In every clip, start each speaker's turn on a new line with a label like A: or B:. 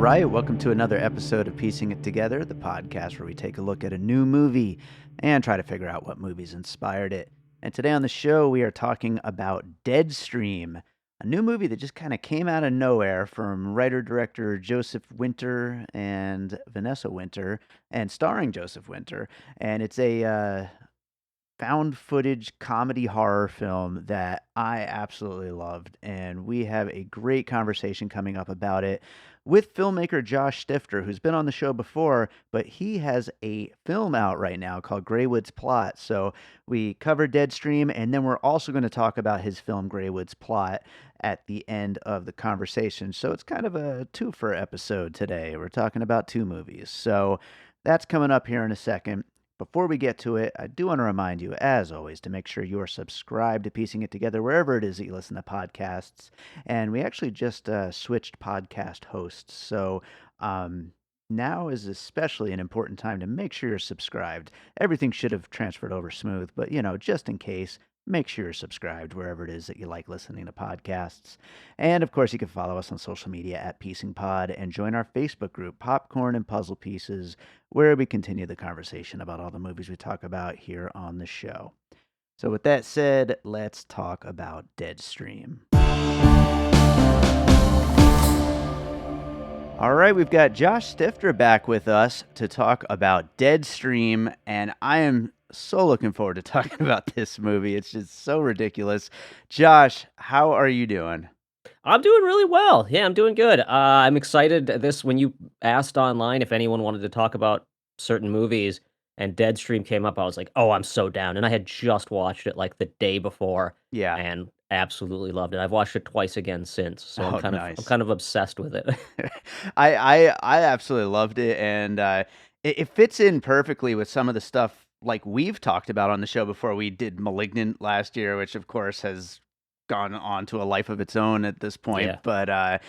A: right, welcome to another episode of Piecing It Together, the podcast where we take a look at a new movie and try to figure out what movies inspired it. And today on the show, we are talking about Deadstream, a new movie that just kind of came out of nowhere from writer-director Joseph Winter and Vanessa Winter, and starring Joseph Winter. And it's a found footage comedy horror film that I absolutely loved. And we have a great conversation coming up about it with filmmaker Josh Stifter, who's been on the show before, but he has a film out right now called Greywood's Plot. So we covered Deadstream, and then we're also going to talk about his film Greywood's Plot at the end of the conversation. So it's kind of a twofer episode today. We're talking about two movies. So that's coming up here in a second. Before we get to it, I do want to remind you, as always, to make sure you are subscribed to Piecing It Together wherever it is that you listen to podcasts. And we actually just switched podcast hosts. So now is especially an important time to make sure you're subscribed. Everything should have transferred over smooth, but, just in case, make sure you're subscribed wherever it is that you like listening to podcasts. And, of course, you can follow us on social media at PiecingPod and join our Facebook group, Popcorn and Puzzle Pieces, where we continue the conversation about all the movies we talk about here on the show. So with that said, let's talk about Deadstream. All right, we've got Josh Stifter back with us to talk about Deadstream, and I am so looking forward to talking about this movie. It's just so ridiculous. Josh, how are you doing?
B: I'm doing really well. Yeah, I'm doing good. I'm excited. When you asked online if anyone wanted to talk about certain movies and Deadstream came up, I was like, oh, I'm so down. And I had just watched it like the day before
A: Yeah.
B: and absolutely loved it. I've watched it twice again since, so
A: Oh,
B: I'm
A: nice.
B: kind of obsessed with it.
A: I absolutely loved it, and it fits in perfectly with some of the stuff like we've talked about on the show before. We did Malignant last year, which of course has gone on to a life of its own at this point.
B: Yeah.
A: But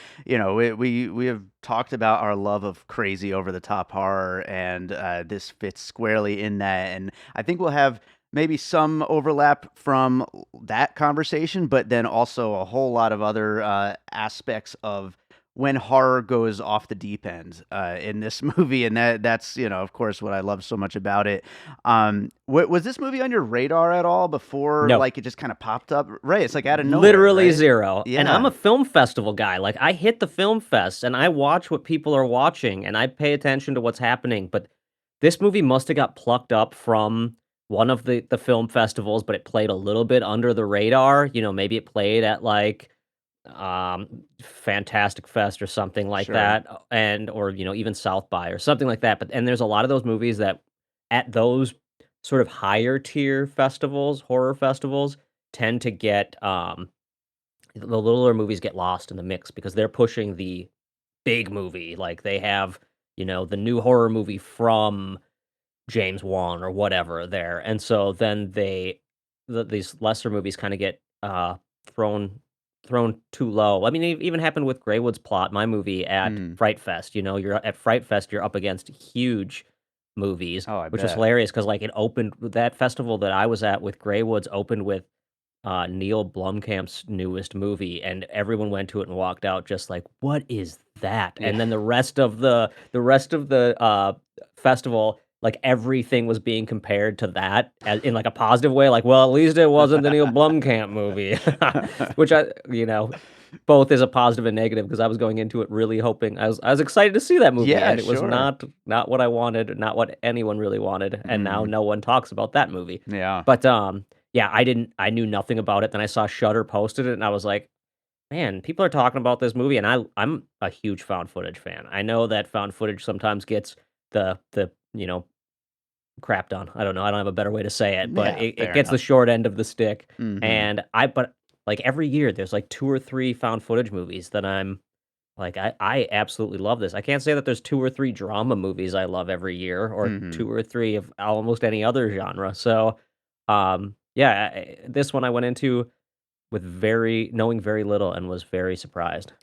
A: we have talked about our love of crazy over the top horror, and this fits squarely in that. And I think we'll have maybe some overlap from that conversation, but then also a whole lot of other aspects of when horror goes off the deep end in this movie, and that's of course what I love so much about it. Was this movie on your radar at all before?
B: No.
A: Like it just kind of popped up, right? It's like out of nowhere,
B: Literally
A: right?
B: zero. And I'm
A: Yeah.
B: a film festival guy. Like I hit the film fest and I watch what people are watching and I pay attention to what's happening. But this movie must have got plucked up from one of the film festivals, but it played a little bit under the radar. Maybe it played at like Fantastic Fest or something like
A: Sure.
B: that, or even South by or something like that. But there's a lot of those movies that at those sort of higher tier festivals, horror festivals, tend to get the littler movies get lost in the mix because they're pushing the big movie. Like they have, the new horror movie from James Wan or whatever there. And so then these lesser movies kind of get thrown too low. I mean, it even happened with Greywood's Plot, my movie at Fright Fest. You're at Fright Fest, you're up against huge movies,
A: Oh, I
B: which is
A: bet.
B: hilarious because like it opened that festival that I was at with Greywood's opened with Neil Blomkamp's newest movie, and everyone went to it and walked out just like, "What is that?"
A: Yeah.
B: And then the rest of the festival, like everything was being compared to that in like a positive way. Like, well, at least it wasn't the Neil Blomkamp movie, which both is a positive and negative because I was going into it really hoping I was excited to see that movie,
A: Yeah,
B: and it was
A: sure.
B: not what I wanted, not what anyone really wanted, and now no one talks about that movie.
A: Yeah.
B: But yeah, I knew nothing about it. Then I saw Shudder posted it, and I was like, man, people are talking about this movie, and I'm a huge found footage fan. I know that found footage sometimes gets the crapped on. I don't know. I don't have a better way to say it, but
A: Yeah,
B: it
A: fair
B: gets the
A: enough.
B: short end of the stick.
A: Mhm.
B: But like every year, there's like 2 or 3 found footage movies that I'm like, I absolutely love this. I can't say that there's 2 or 3 drama movies I love every year, or 2 or 3 of almost any other genre. So, yeah, this one I went into with knowing very little and was very surprised.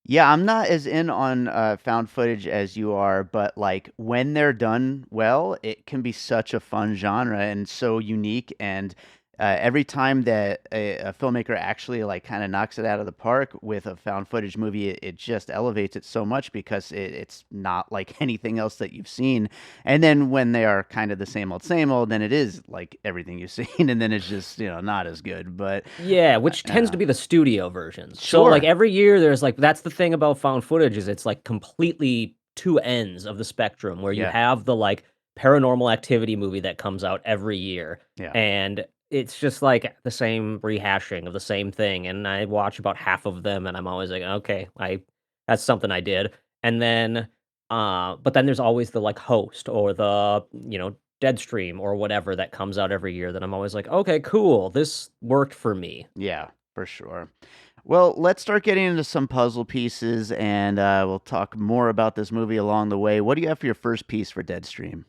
A: Yeah, I'm not as in on found footage as you are, but like when they're done well, it can be such a fun genre and so unique. And every time that a filmmaker actually like kind of knocks it out of the park with a found footage movie, it just elevates it so much because it's not like anything else that you've seen. And then when they are kind of the same old, then it is like everything you've seen, and then it's just not as good. But
B: Yeah, which tends to
A: uh,
B: be the studio versions. So, like,
A: sure,
B: every year there's, like that's the thing about found footage is it's, like, completely 2 ends of the spectrum where you
A: yeah,
B: have the, like, Paranormal Activity movie that comes out every year,
A: yeah,
B: and it's just, like, the same rehashing of the same thing, and I watch about half of them, and I'm always like, "Okay, I that's something I did." And then, but then there's always the, like, host or the, Deadstream or whatever that comes out every year that I'm always like, "Okay, cool. This worked for me."
A: yeah, for sure. Well, let's start getting into some puzzle pieces, and we'll talk more about this movie along the way. What do you have for your first piece for Deadstream?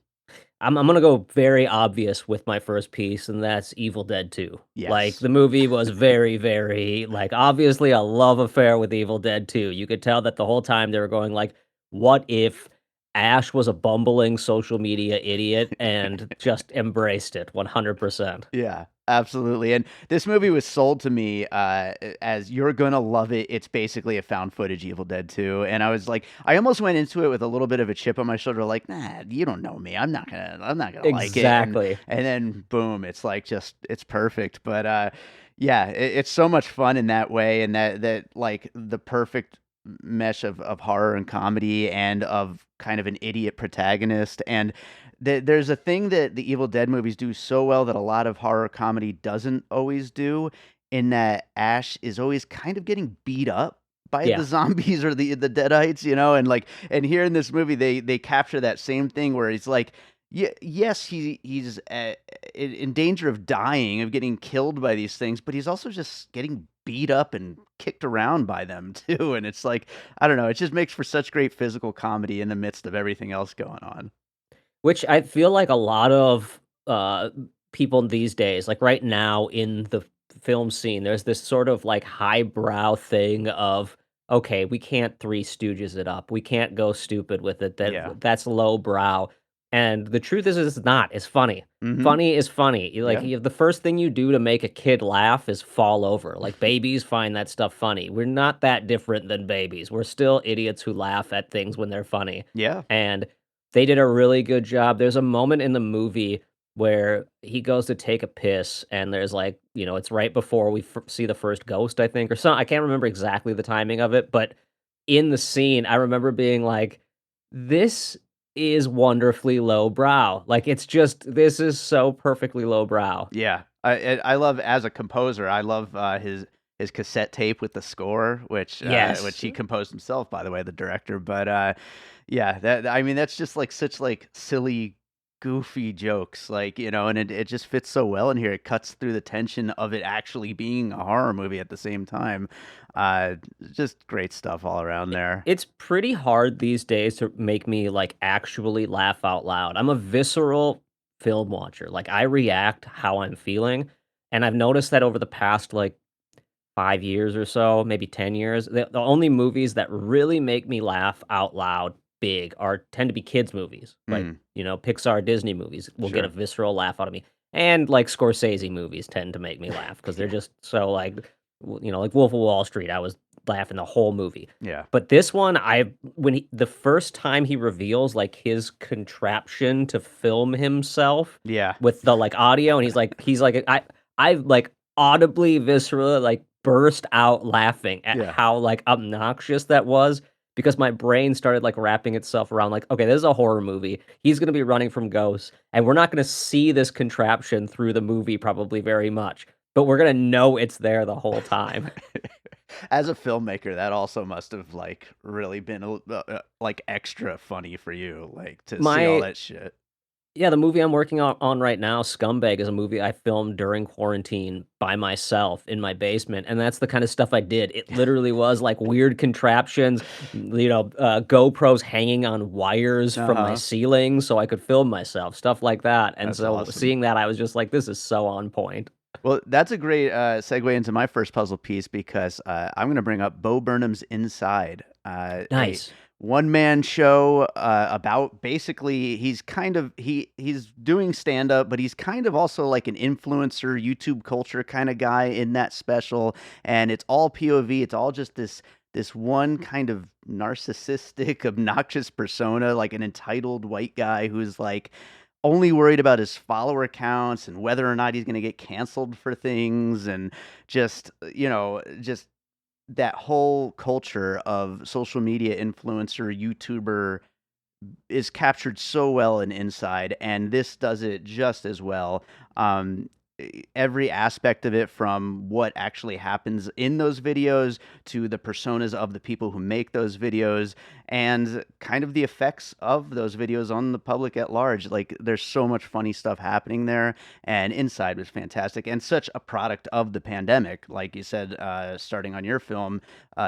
B: I'm gonna go very obvious with my first piece, and that's Evil Dead 2. Like,
A: Yes.
B: the movie was very, very like, obviously a love affair with Evil Dead 2. You could tell that the whole time they were going like, "What if Ash was a bumbling social media idiot and just embraced it 100%?"
A: Yeah, absolutely. And this movie was sold to me as you're gonna love it. It's basically a found footage Evil Dead 2. And I was like, I almost went into it with a little bit of a chip on my shoulder, like, nah, you don't know me. I'm not gonna like it.
B: Exactly.
A: And then boom, it's like just it's perfect. But yeah, it's so much fun in that way, and that like the perfect mesh of horror and comedy and of kind of an idiot protagonist. And there's a thing that the Evil Dead movies do so well that a lot of horror comedy doesn't always do, in that Ash is always kind of getting beat up by the
B: Yeah.
A: zombies or the Deadites, and like, and here in this movie they capture that same thing where he's like, yeah, yes, he's in danger of dying, of getting killed by these things, but he's also just getting beat up and kicked around by them too. And it's like, I don't know, it just makes for such great physical comedy in the midst of everything else going on.
B: Which I feel like a lot of, people these days, like, right now in the film scene, there's this sort of, like, highbrow thing of, "Okay, we can't Three Stooges it up. We can't go stupid with it.
A: Yeah.
B: That's lowbrow." And the truth is it's not. It's funny.
A: Mhm.
B: Funny is funny.
A: Yeah.
B: The first thing you do to make a kid laugh is fall over. Like, babies find that stuff funny. We're not that different than babies. We're still idiots who laugh at things when they're funny.
A: Yeah.
B: And they did a really good job. There's a moment in the movie where he goes to take a piss, and there's like, it's right before we see the first ghost, I think, or something. I can't remember exactly the timing of it, but in the scene, I remember being like, "This is wonderfully lowbrow." Like, it's just this is so perfectly lowbrow.
A: Yeah. I love, as a composer, I love, his cassette tape with the score, which
B: Yes.
A: he composed himself, by the way, the director. But, yeah, that I mean, that's just, like, such, like, silly, goofy jokes, like, and it just fits so well in here. It cuts through the tension of it actually being a horror movie at the same time. Uh, just great stuff all around there.
B: It's pretty hard these days to make me, like, actually laugh out loud. I'm a visceral film watcher. Like, I react how I'm feeling, and I've noticed that over the past, like, 5 years or so, maybe 10 years, the only movies that really make me laugh out loud big tend to be kids movies. Like,
A: Mm,
B: Pixar, Disney movies will get a
A: sure.
B: visceral laugh out of me, and, like, Scorsese movies tend to make me laugh because 'cause they're
A: Yeah.
B: just so, like, like Wolf of Wall Street, I was laughing the whole movie.
A: Yeah.
B: But this one, the first time he reveals, like, his contraption to film himself
A: Yeah.
B: with the, like, audio, and he's like, I, like, audibly, viscerally, like, burst out laughing at
A: Yeah.
B: how, like, obnoxious that was because my brain started, like, wrapping itself around, like, "Okay, this is a horror movie. He's gonna be running from ghosts, and we're not gonna see this contraption through the movie probably very much, but we're gonna know it's there the whole time."
A: As a filmmaker, that also must have, like, really been like, extra funny for you, like, to see all
B: My
A: that shit.
B: Yeah, the movie I'm working on right now, Scumbag, is a movie I filmed during quarantine by myself in my basement, and that's the kind of stuff I did. It literally was like weird contraptions, GoPros hanging on wires from my
A: Uh-huh.
B: ceiling so I could film myself, stuff like that. And
A: That's
B: so
A: awesome.
B: seeing that, I was just like, this is so on point.
A: Well, that's a great, segue into my first puzzle piece because, I'm gonna bring up Bo Burnham's Inside, a
B: Nice.
A: one man show about basically he's doing stand up, but he's kind of also like an influencer YouTube culture kind of guy in that special, and it's all POV. It's all just this one kind of narcissistic, obnoxious persona, like an entitled white guy who's like only worried about his follower counts and whether or not he's going to get canceled for things, and just just that whole culture of social media influencer YouTuber is captured so well in Inside, and this does it just as well. Every aspect of it, from what actually happens in those videos to the personas of the people who make those videos, and kind of the effects of those videos on the public at large. Like, there's so much funny stuff happening there, and Inside was fantastic and such a product of the pandemic. Like you said, starting on your film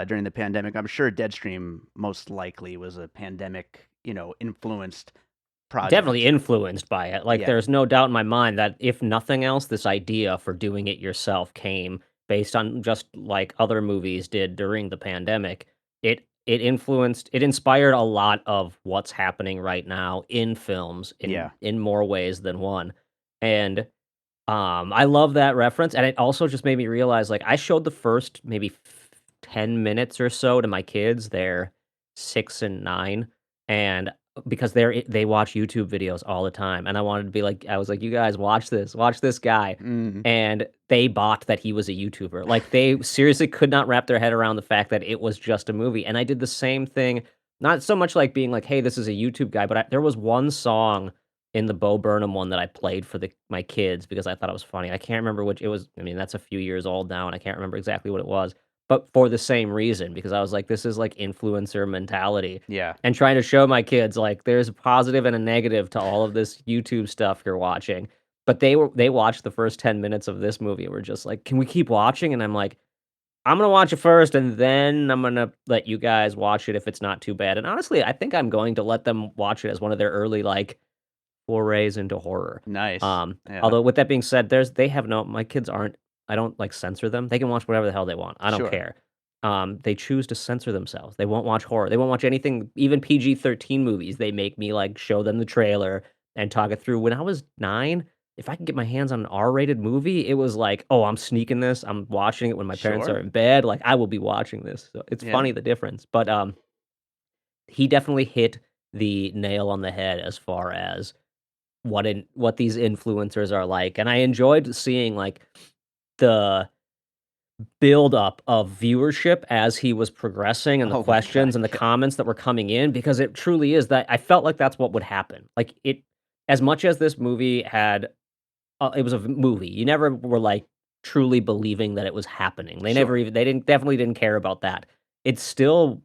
A: during the pandemic, I'm sure Deadstream most likely was a pandemic, influenced
B: Definitely
A: project.
B: influenced by it. Like,
A: Yeah.
B: there's no doubt in my mind that if nothing else, this idea for doing it yourself came based on just like other movies did during the pandemic. It inspired a lot of what's happening right now in films
A: Yeah.
B: in more ways than one. And I love that reference, and it also just made me realize, like, I showed the first maybe 10 minutes or so to my kids. They're 6 and 9, and because they watch YouTube videos all the time, and I was like, "You guys watch this guy,"
A: Mm.
B: and they bought that he was a YouTuber. Like, they seriously could not wrap their head around the fact that it was just a movie, and I did the same thing, not so much like being like, "Hey, this is a YouTube guy," but there was one song in the Bo Burnham one that I played for my kids because I thought it was funny. I can't remember which it was. I mean, that's a few years old now, and I can't remember exactly what it was, but for the same reason, because I was like, this is like influencer mentality
A: Yeah.
B: and trying to show my kids like there's a positive and a negative to all of this YouTube stuff you're watching. But they watched the first 10 minutes of this movie and were just like, "Can we keep watching?" And I'm like, "I'm gonna watch it first, and then I'm gonna let you guys watch it if it's not too bad." And honestly, I think I'm going to let them watch it as one of their early like forays into horror.
A: Nice. Yeah.
B: Although with that being said, they have no my kids aren't I don't, like, censor them. They can watch whatever the hell they want. I don't
A: Sure.
B: care. They choose to censor themselves. They won't watch horror. They won't watch anything, even PG-13 movies. They make me, like, show them the trailer and talk it through. When I was 9, if I could get my hands on an R-rated movie, it was like, "Oh, I'm sneaking this. I'm watching it when my parents are
A: Sure.
B: in bed. Like, I will be watching this." So, it's
A: Yeah.
B: funny the difference. But, he definitely hit the nail on the head as far as what these influencers are like, and I enjoyed seeing, like, the build up of viewership as he was progressing and the
A: Oh my god.
B: questions and the
A: Yeah.
B: comments that were coming in because it truly is that I felt like that's what would happen. Like, as much as this movie had it was a movie, you never were, like, truly believing that it was happening.
A: Sure.
B: They didn't care about that. It's still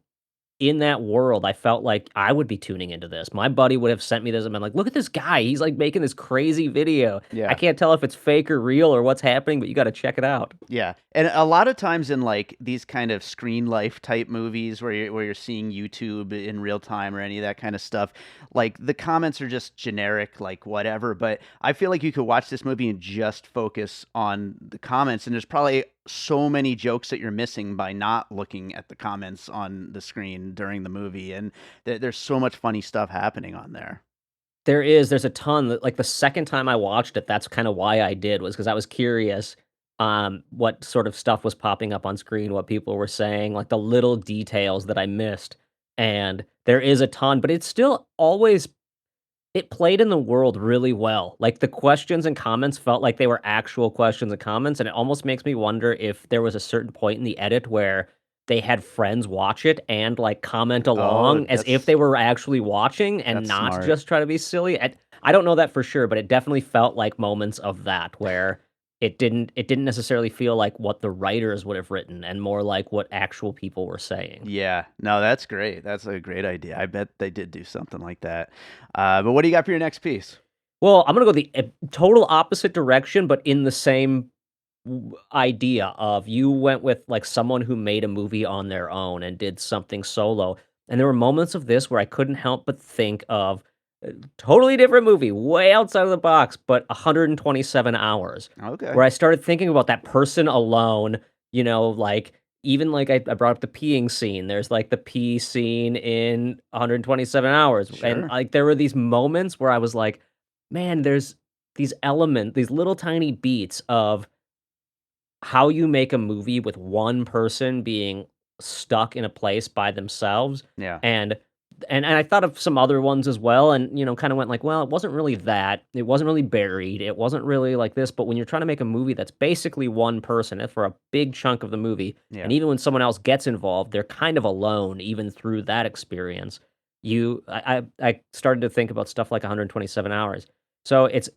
B: in that world, I felt like I would be tuning into this. My buddy would have sent me this and been like, "Look at this guy. He's, like, making this crazy video. I
A: Yeah.
B: can't tell if it's fake or real or what's happening, but you gotta check it out."
A: Yeah, and a lot of times in, like, these kind of screen life type movies where you're seeing YouTube in real time or any of that kinda stuff, like, the comments are just generic, like, whatever, but I feel like you could watch this movie and just focus on the comments, and there's probably so many jokes that you're missing by not looking at the comments on the screen during the movie, and there's so much funny stuff happening on there.
B: There's a ton that like, the second time I watched it, that's kinda why I did was because I was curious, what sort of stuff was popping up on screen, what people were saying, like, the little details that I missed, and there is a ton, but it's still always it played in the world really well. Like, the questions and comments felt like they were actual questions and comments, and it almost makes me wonder if there was a certain point in the edit where they had friends watch it and, like, comment
A: Oh,
B: along as if they were actually watching and
A: that's
B: not
A: smart.
B: just try to be silly. I don't know that for sure, but it definitely felt like moments of that where it didn't necessarily feel like what the writers would have written and more like what actual people were saying.
A: Yeah. No, that's great. That's a great idea. I bet they did do something like that. But what do you got for your next piece?
B: Well, I'm gonna go the total opposite direction, but in the same idea of you went with like someone who made a movie on their own and did something solo. And there were moments of this where I couldn't help but think of a totally different movie, way outside of the box, but 127 hours,
A: Okay.
B: where I started thinking about that person alone, like even like I brought up the peeing scene. There's like the pee scene in 127 hours. And
A: Sure.
B: like there were these moments where I was like, man, there's these little tiny beats of how you make a movie with one person being stuck in a place by themselves,
A: Yeah.
B: and and I thought of some other ones as well, and, kinda went like, "Well, it wasn't really that. It wasn't really buried. It wasn't really like this," but when you're trying to make a movie that's basically one person, for a big chunk of the movie,
A: Yeah.
B: and even when someone else gets involved, they're kind of alone even through that experience. I started to think about stuff like 127 Hours. So it's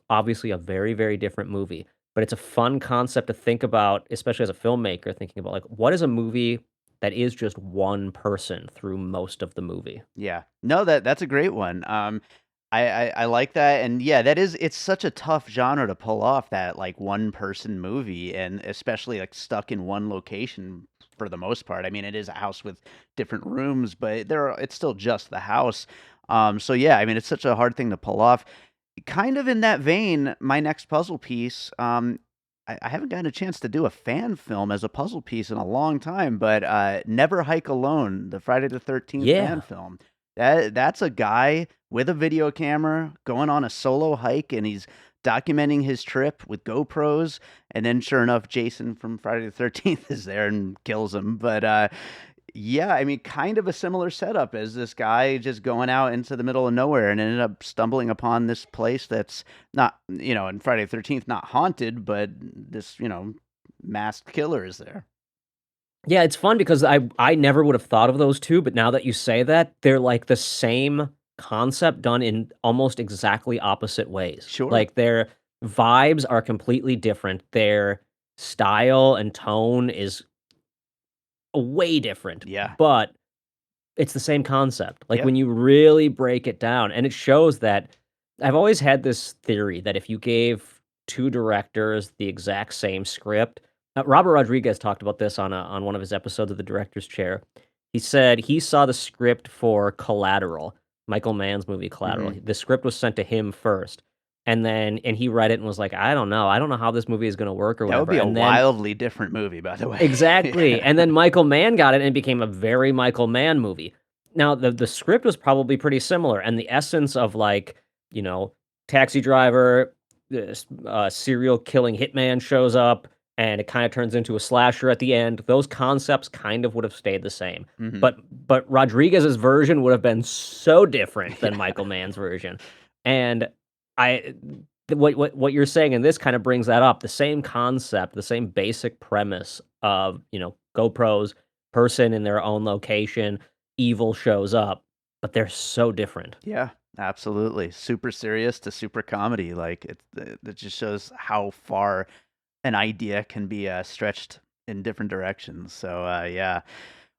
B: obviously a very, very different movie. But it's a fun concept to think about, especially as a filmmaker, thinking about, like, what is a movie that is just one person through most of the movie?
A: Yeah. No, that's a great one. I like that, and yeah, it's such a tough genre to pull off that like one person movie, and especially like stuck in one location for the most part. I mean, it is a house with different rooms, but it's still just the house. So yeah, I mean, it's such a hard thing to pull off. Kind of in that vein, my next puzzle piece. I haven't gotten a chance to do a fan film as a puzzle piece in a long time, but Never Hike Alone, the Friday the 13th fan
B: Yeah.
A: film. That's a guy with a video camera going on a solo hike, and he's documenting his trip with GoPros, and then sure enough, Jason from Friday the 13th is there and kills him. But yeah, I mean, kind of a similar setup as this guy just going out into the middle of nowhere and ended up stumbling upon this place that's not, in Friday the 13th, not haunted, but this, masked killer is there.
B: Yeah, it's fun because I never would have thought of those 2, but now that you say that, they're, like, the same concept done in almost exactly opposite ways.
A: Sure.
B: Like, their vibes are completely different. Their style and tone is way different,
A: Yeah.
B: but it's the same concept, like,
A: Yep.
B: when you really break it down, and it shows that I've always had this theory that if you gave 2 directors the exact same script. Robert Rodriguez talked about this on one of his episodes of The Director's Chair. He said he saw the script for Collateral, Michael Mann's movie Collateral.
A: Mhm.
B: The script was sent to him first, and he read it and was like, "I don't know. I don't know how this movie is gonna work or
A: That would
B: whatever,"
A: be a
B: and then
A: wildly different movie, by the way.
B: exactly,
A: Yeah.
B: and then Michael Mann got it and it became a very Michael Mann movie. Now, the script was probably pretty similar, and the essence of, like, you know, taxi driver, this, serial killing hitman shows up, and it kinda turns into a slasher at the end. Those concepts kind of would have stayed the same,
A: Mhm.
B: but Rodriguez's version would have been so different than
A: Yeah.
B: Michael Mann's version, and I what you're saying, and this kind of brings that up, the same concept, the same basic premise of, GoPros, person in their own location, evil shows up, but they're so different.
A: Yeah, absolutely. Super serious to super comedy, like, it just shows how far an idea can be, stretched in different directions, so, yeah.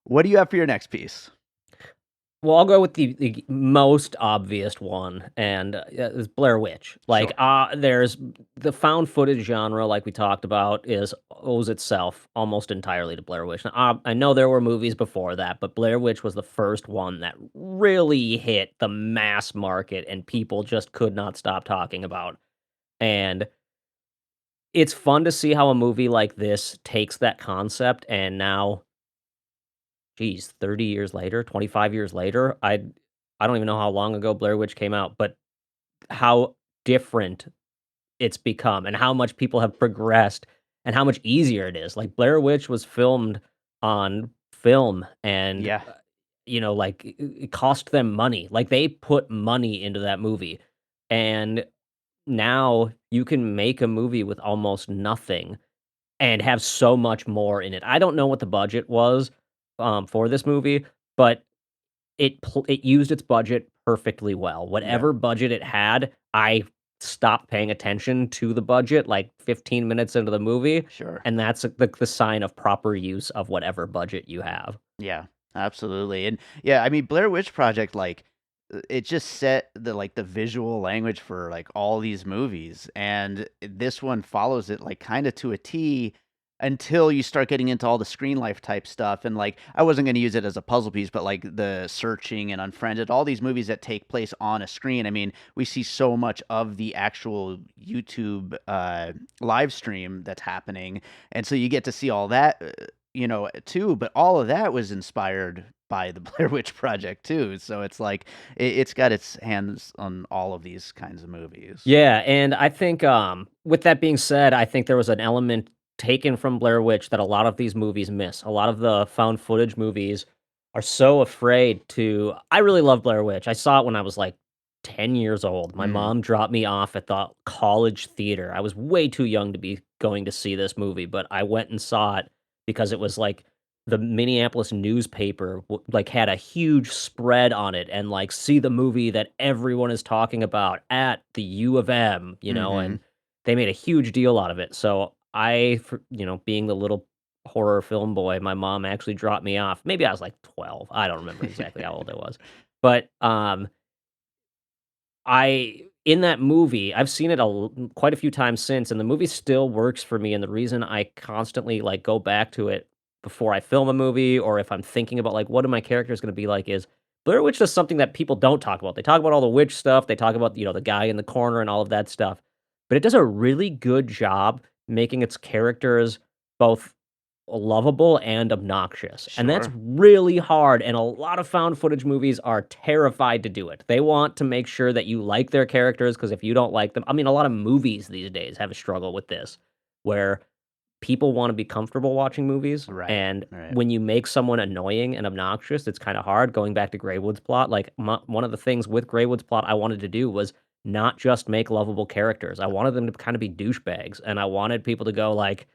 A: What do you have for your next piece?
B: Well, I'll go with the most obvious one, and, it's Blair Witch. Like,
A: Sure.
B: there's the found footage genre, like we talked about, owes itself almost entirely to Blair Witch. Now, I know there were movies before that, but Blair Witch was the first one that really hit the mass market and people just could not stop talking about. And it's fun to see how a movie like this takes that concept and now, geez, 30 years later, 25 years later, I don't even know how long ago Blair Witch came out, but how different it's become and how much people have progressed and how much easier it is. Like, Blair Witch was filmed on film and,
A: Yeah.
B: like, it cost them money. Like, they put money into that movie, and now you can make a movie with almost nothing and have so much more in it. I don't know what the budget was, for this movie, but it used its budget perfectly well.
A: Yeah.
B: Whatever budget it had, I stopped paying attention to the budget, like, 15 minutes into the movie,
A: Sure.
B: and that's the sign of proper use of whatever budget you have.
A: Yeah, absolutely, and, yeah, I mean, Blair Witch Project, like, it just set the visual language for, like, all these movies, and this one follows it, like, kinda to a T until you start getting into all the screen life type stuff, and, like, I wasn't gonna use it as a puzzle piece, but, like, The Searching and Unfriended, all these movies that take place on a screen, I mean, we see so much of the actual YouTube, live stream that's happening, and so you get to see all that, too, but all of that was inspired by the Blair Witch Project too. So it's like it's got its hands on all of these kinds of movies.
B: Yeah, and I think, with that being said, I think there was an element taken from Blair Witch that a lot of these movies miss. A lot of the found footage movies are so afraid to I really love Blair Witch. I saw it when I was, like, 10 years old. My
A: Mm,
B: mom dropped me off at the college theater. I was way too young to be going to see this movie, but I went and saw it because it was, like, the Minneapolis newspaper like had a huge spread on it and like see the movie that everyone is talking about at the U of M,
A: mhm.
B: and they made a huge deal out of it. So being the little horror film boy, my mom actually dropped me off. Maybe I was like 12. I don't remember exactly how old I was. But I in that movie, I've seen it quite a few times since, and the movie still works for me. And the reason I constantly like go back to it before I film a movie, or if I'm thinking about like what are my characters going to be like, is Blair Witch is something that people don't talk about. They talk about all the witch stuff. They talk about the guy in the corner and all of that stuff, but it does a really good job making its characters both lovable and obnoxious, and that's
A: Sure.
B: really hard, and a lot of found footage movies are terrified to do it. They want to make sure that you like their characters, because if you don't like them, I mean, a lot of movies these days have a struggle with this, where people wanna be comfortable watching movies,
A: Right.
B: and
A: Right.
B: when you make someone annoying and obnoxious, it's kinda hard. Going back to Greywood's plot, like, one of the things with Greywood's plot I wanted to do was not just make lovable characters. I wanted them to kinda be douchebags, and I wanted people to go like,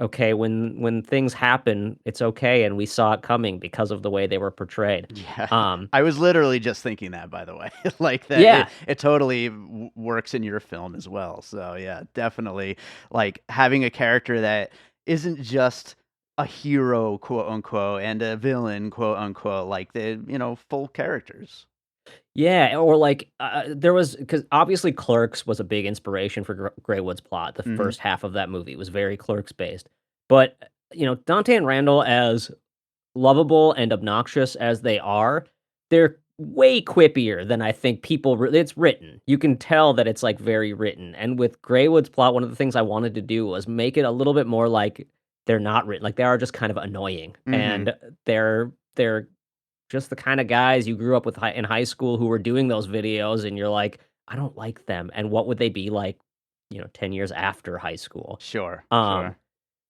B: okay, when things happen, it's okay, and we saw it coming because of the way they were portrayed.
A: Yeah.
B: Um,
A: I was literally just thinking that, by the way. Like that it
B: yeah,
A: it totally works in your film as well. So, yeah, definitely like having a character that isn't just a hero, quote unquote, and a villain, quote unquote, like full characters.
B: yeah, or like, there was because obviously Clerks was a big inspiration for Greywood's plot. The
A: Mhm.
B: first half of that movie was very Clerks based, but, Dante and Randall, as lovable and obnoxious as they are, they're way quippier than I think people it's written. You can tell that it's, like, very written, and with Greywood's plot, one of the things I wanted to do was make it a little bit more like they're not written, like, they are just kind of annoying,
A: Mhm.
B: and they're just the kinda guys you grew up with in high school who were doing those videos, and you're like, "I don't like them," and what would they be like, 10 years after high school?
A: Sure.
B: Um
A: Sure.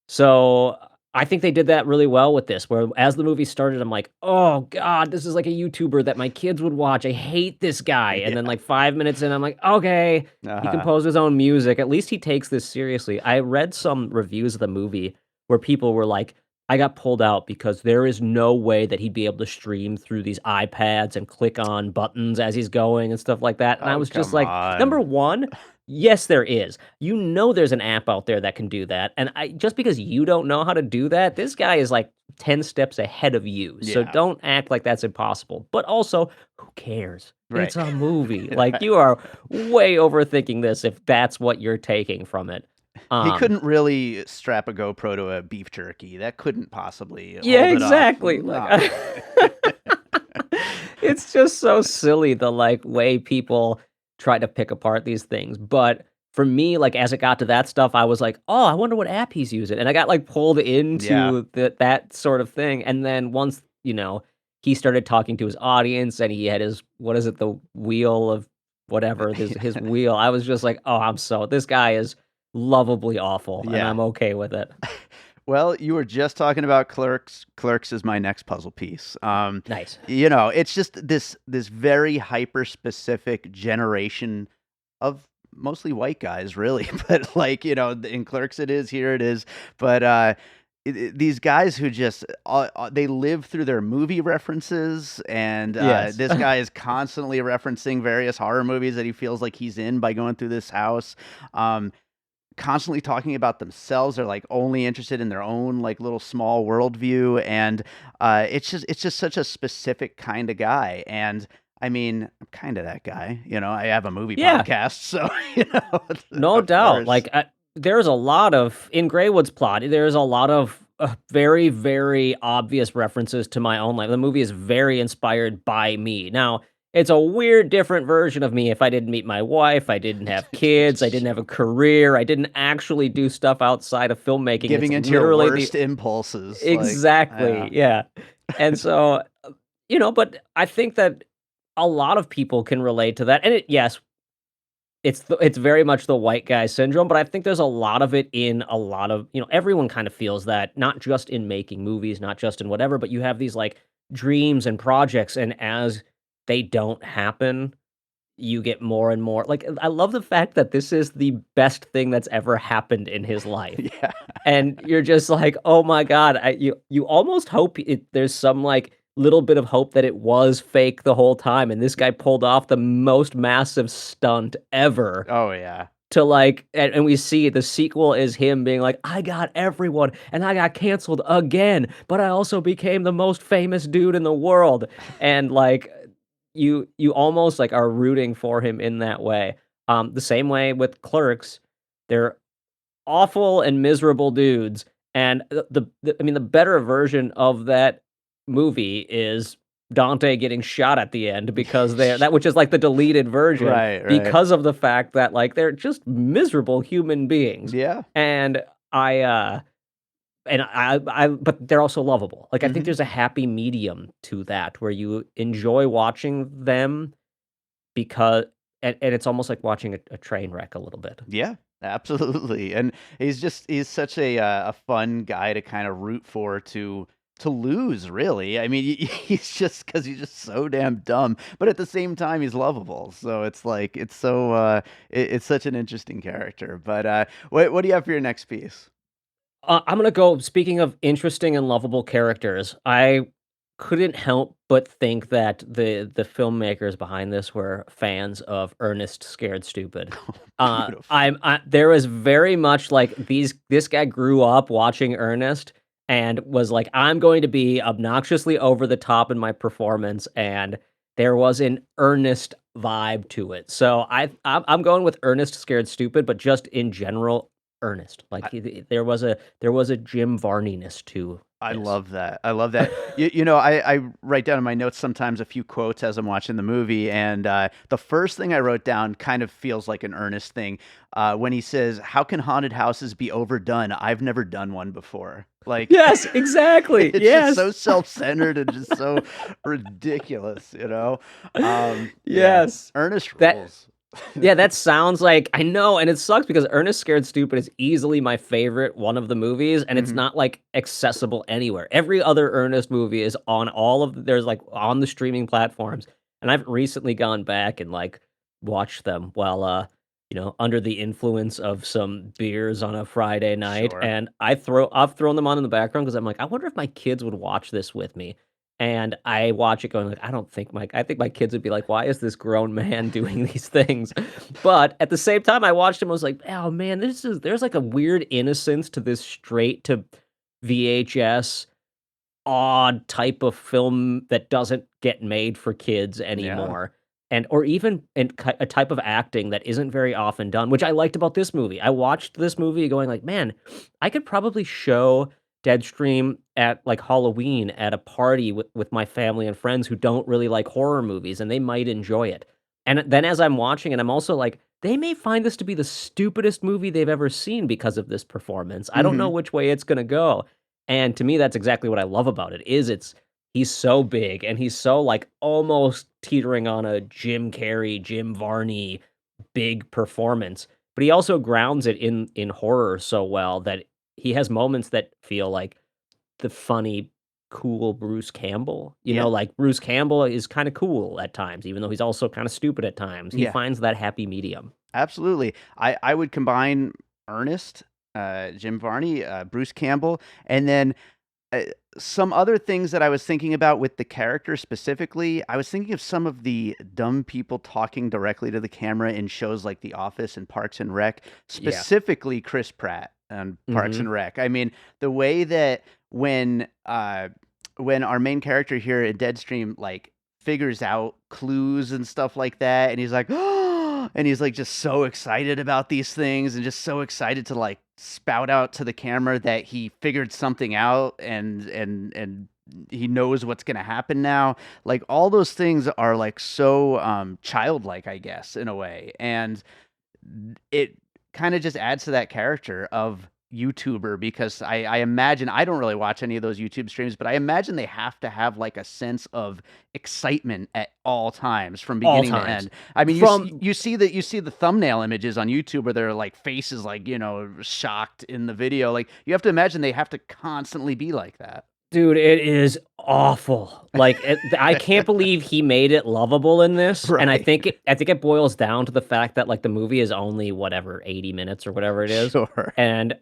B: so, I think they did that really well with this, where as the movie started, I'm like, "Oh god, this is like a YouTuber that my kids would watch. I hate this guy." And then
A: Yeah.
B: like 5 minutes in, I'm like, "Okay, he
A: Uh-huh.
B: composed his own music. At least he takes this seriously." I read some reviews of the movie where people were like, "I got pulled out because there is no way that he'd be able to stream through these iPads and click on buttons as he's going and stuff like that." And I
A: Oh,
B: was just
A: come
B: like, number
A: on.
B: 1, yes, there is. You know there's an app out there that can do that, and I just because you don't know how to do that, this guy is, like, 10 steps ahead of you, so
A: Yeah.
B: don't act like that's impossible, but also, who cares?
A: Right.
B: It's a movie, like,
A: Right.
B: you are way overthinking this if that's what you're taking from it.
A: He
B: Um
A: couldn't really strap a GoPro to a beef jerky. That couldn't possibly
B: Yeah,
A: hold it off.
B: exactly, like,
A: No.
B: it's just so silly the, like, way people try to pick apart these things, but for me, like, as it got to that stuff, I was like, "Oh, I wonder what app he's using," and I got, like, pulled
A: Yeah.
B: into that sort of thing, and then once, he started talking to his audience and he had his what is it? The wheel of whatever, his wheel, I was just like, "Oh, this guy is lovably awful, and
A: Yeah.
B: I'm okay with it."
A: Well, you were just talking about Clerks. Clerks is my next puzzle piece.
B: Nice.
A: It's just this very hyper specific generation of mostly white guys, really. But like, in Clerks it is, here it is. But these guys who just they live through their movie references, and
B: Yes.
A: this guy is constantly referencing various horror movies that he feels like he's in by going through this house. Um, Constantly talking about themselves. They're, like, only interested in their own, like, little small worldview, and, it's just such a specific kinda guy, and, I mean, I'm kinda that guy, I have a movie
B: Yeah.
A: podcast, so, you know,
B: No
A: of
B: doubt.
A: course.
B: Like, there's a lot of in Greywood's plot, there's a lot of very, very obvious references to my own life. The movie is very inspired by me. Now, it's a weird, different version of me if I didn't meet my wife, I didn't have kids, I didn't have a career, I didn't actually do stuff outside of filmmaking, and it's
A: Giving into your
B: literally the
A: worst impulses, like,
B: exactly,
A: yeah.
B: yeah. And so, but I think that a lot of people can relate to that, and yes, it's very much the white guy syndrome, but I think there's a lot of it in a lot of everyone kind of feels that, not just in making movies, not just in whatever, but you have these, like, dreams and projects, and as they don't happen, you get more and more like, I love the fact that this is the best thing that's ever happened in his life.
A: Yeah.
B: And you're just like, "Oh my god." You almost hope there's some, like, little bit of hope that it was fake the whole time, and this guy pulled off the most massive stunt ever
A: Oh, yeah.
B: to, like, and we see the sequel is him being like, "I got everyone, and I got canceled again, but I also became the most famous dude in the world." And, like, you almost, like, are rooting for him in that way. The same way with Clerks, they're awful and miserable dudes, and I mean, the better version of that movie is Dante getting shot at the end because which is, like, the deleted version,
A: Right, right.
B: because of the fact that, like, they're just miserable human beings,
A: Yeah.
B: and I, but they're also lovable. Like, I think
A: Mhm.
B: there's a happy medium to that where you enjoy watching them because and it's almost like watching a train wreck a little bit.
A: Yeah, absolutely, and he's such a fun guy to kinda root for to lose, really. I mean, he's just because he's just so damn dumb, but at the same time, he's lovable, so it's like it's so, it's such an interesting character, but, what do you have for your next piece?
B: I'm gonna go speaking of interesting and lovable characters, I couldn't help but think that the filmmakers behind this were fans of Ernest Scared Stupid.
A: Beautiful.
B: There was very much like this guy grew up watching Ernest and was like, "I'm going to be obnoxiously over the top in my performance," and there was an Ernest vibe to it. So I'm going with Ernest Scared Stupid, but just in general, Ernest. Like, there was a Jim Varney-ness to
A: I
B: this.
A: love that. I love that. I write down in my notes sometimes a few quotes as I'm watching the movie, and the first thing I wrote down kind of feels like an Ernest thing when he says, "How can haunted houses be overdone? I've never done one before." Like,
B: Yes, exactly,
A: it's just
B: yes.
A: so self-centered and just so ridiculous. Yeah,
B: Yes.
A: Ernest
B: That
A: rules.
B: yeah, that sounds like I know, and it sucks because Ernest Scared Stupid is easily my favorite one of the movies, and it's
A: Mhm.
B: not, like, accessible anywhere. Every other Ernest movie is on all of there's, like, on the streaming platforms, and I've recently gone back and, like, watched them while, under the influence of some beers on a Friday night,
A: Sure.
B: and I've thrown them on in the background because 'cause I'm like, "I wonder if my kids would watch this with me." And I watch it going like, I think my kids would be like, "Why is this grown man doing these things?" But at the same time, I watched him, I was like, "Oh, man, there's, like, a weird innocence to this straight to VHS, odd type of film that doesn't get made for kids
A: Yeah.
B: anymore." And or even a type of acting that isn't very often done, which I liked about this movie. I watched this movie going like, "Man, I could probably show Deadstream at, like, Halloween at a party with my family and friends who don't really like horror movies, and they might enjoy it." And then as I'm watching it, I'm also like, "They may find this to be the stupidest movie they've ever seen because of this performance. I don't know
A: Mhm.
B: which way it's gonna go." And to me, that's exactly what I love about it, is he's so big, and he's so, like, almost teetering on a Jim Carrey, Jim Varney big performance, but he also grounds it in horror so well that he has moments that feel like the funny, cool Bruce Campbell.
A: Yeah.
B: Like, Bruce Campbell is kinda cool at times, even though he's also kinda stupid at times. He
A: Yeah.
B: finds that happy medium.
A: Absolutely. I would combine Ernest, Jim Varney, Bruce Campbell, and then uh, some other things that I was thinking about with the character specifically. I was thinking of some of the dumb people talking directly to the camera in shows like The Office and Parks and Rec,
B: Yeah.
A: specifically Chris Pratt and Parks
B: Mhm.
A: and Rec. I mean, the way that when our main character here in Deadstream like figures out clues and stuff like that, and he's like, oh, and he's like just so excited about these things and just so excited to like spout out to the camera that he figured something out and he knows what's going to happen now. Like all those things are like so childlike, I guess, in a way. And it kind of just adds to that character of YouTuber because I imagine I don't really watch any of those YouTube streams, but I imagine they have to have like a sense of excitement at all times from
B: All
A: beginning to
B: times.
A: end. I mean,
B: From
A: you see the thumbnail images on YouTube where they're like faces like shocked in the video. Like you have to imagine they have to constantly be like that.
B: Dude, it is awful. Like, I can't believe he made it lovable in this, and
A: Right.
B: I think it boils down to the fact that, like, the movie is only, whatever, 80 minutes or whatever it is,
A: Sure.
B: and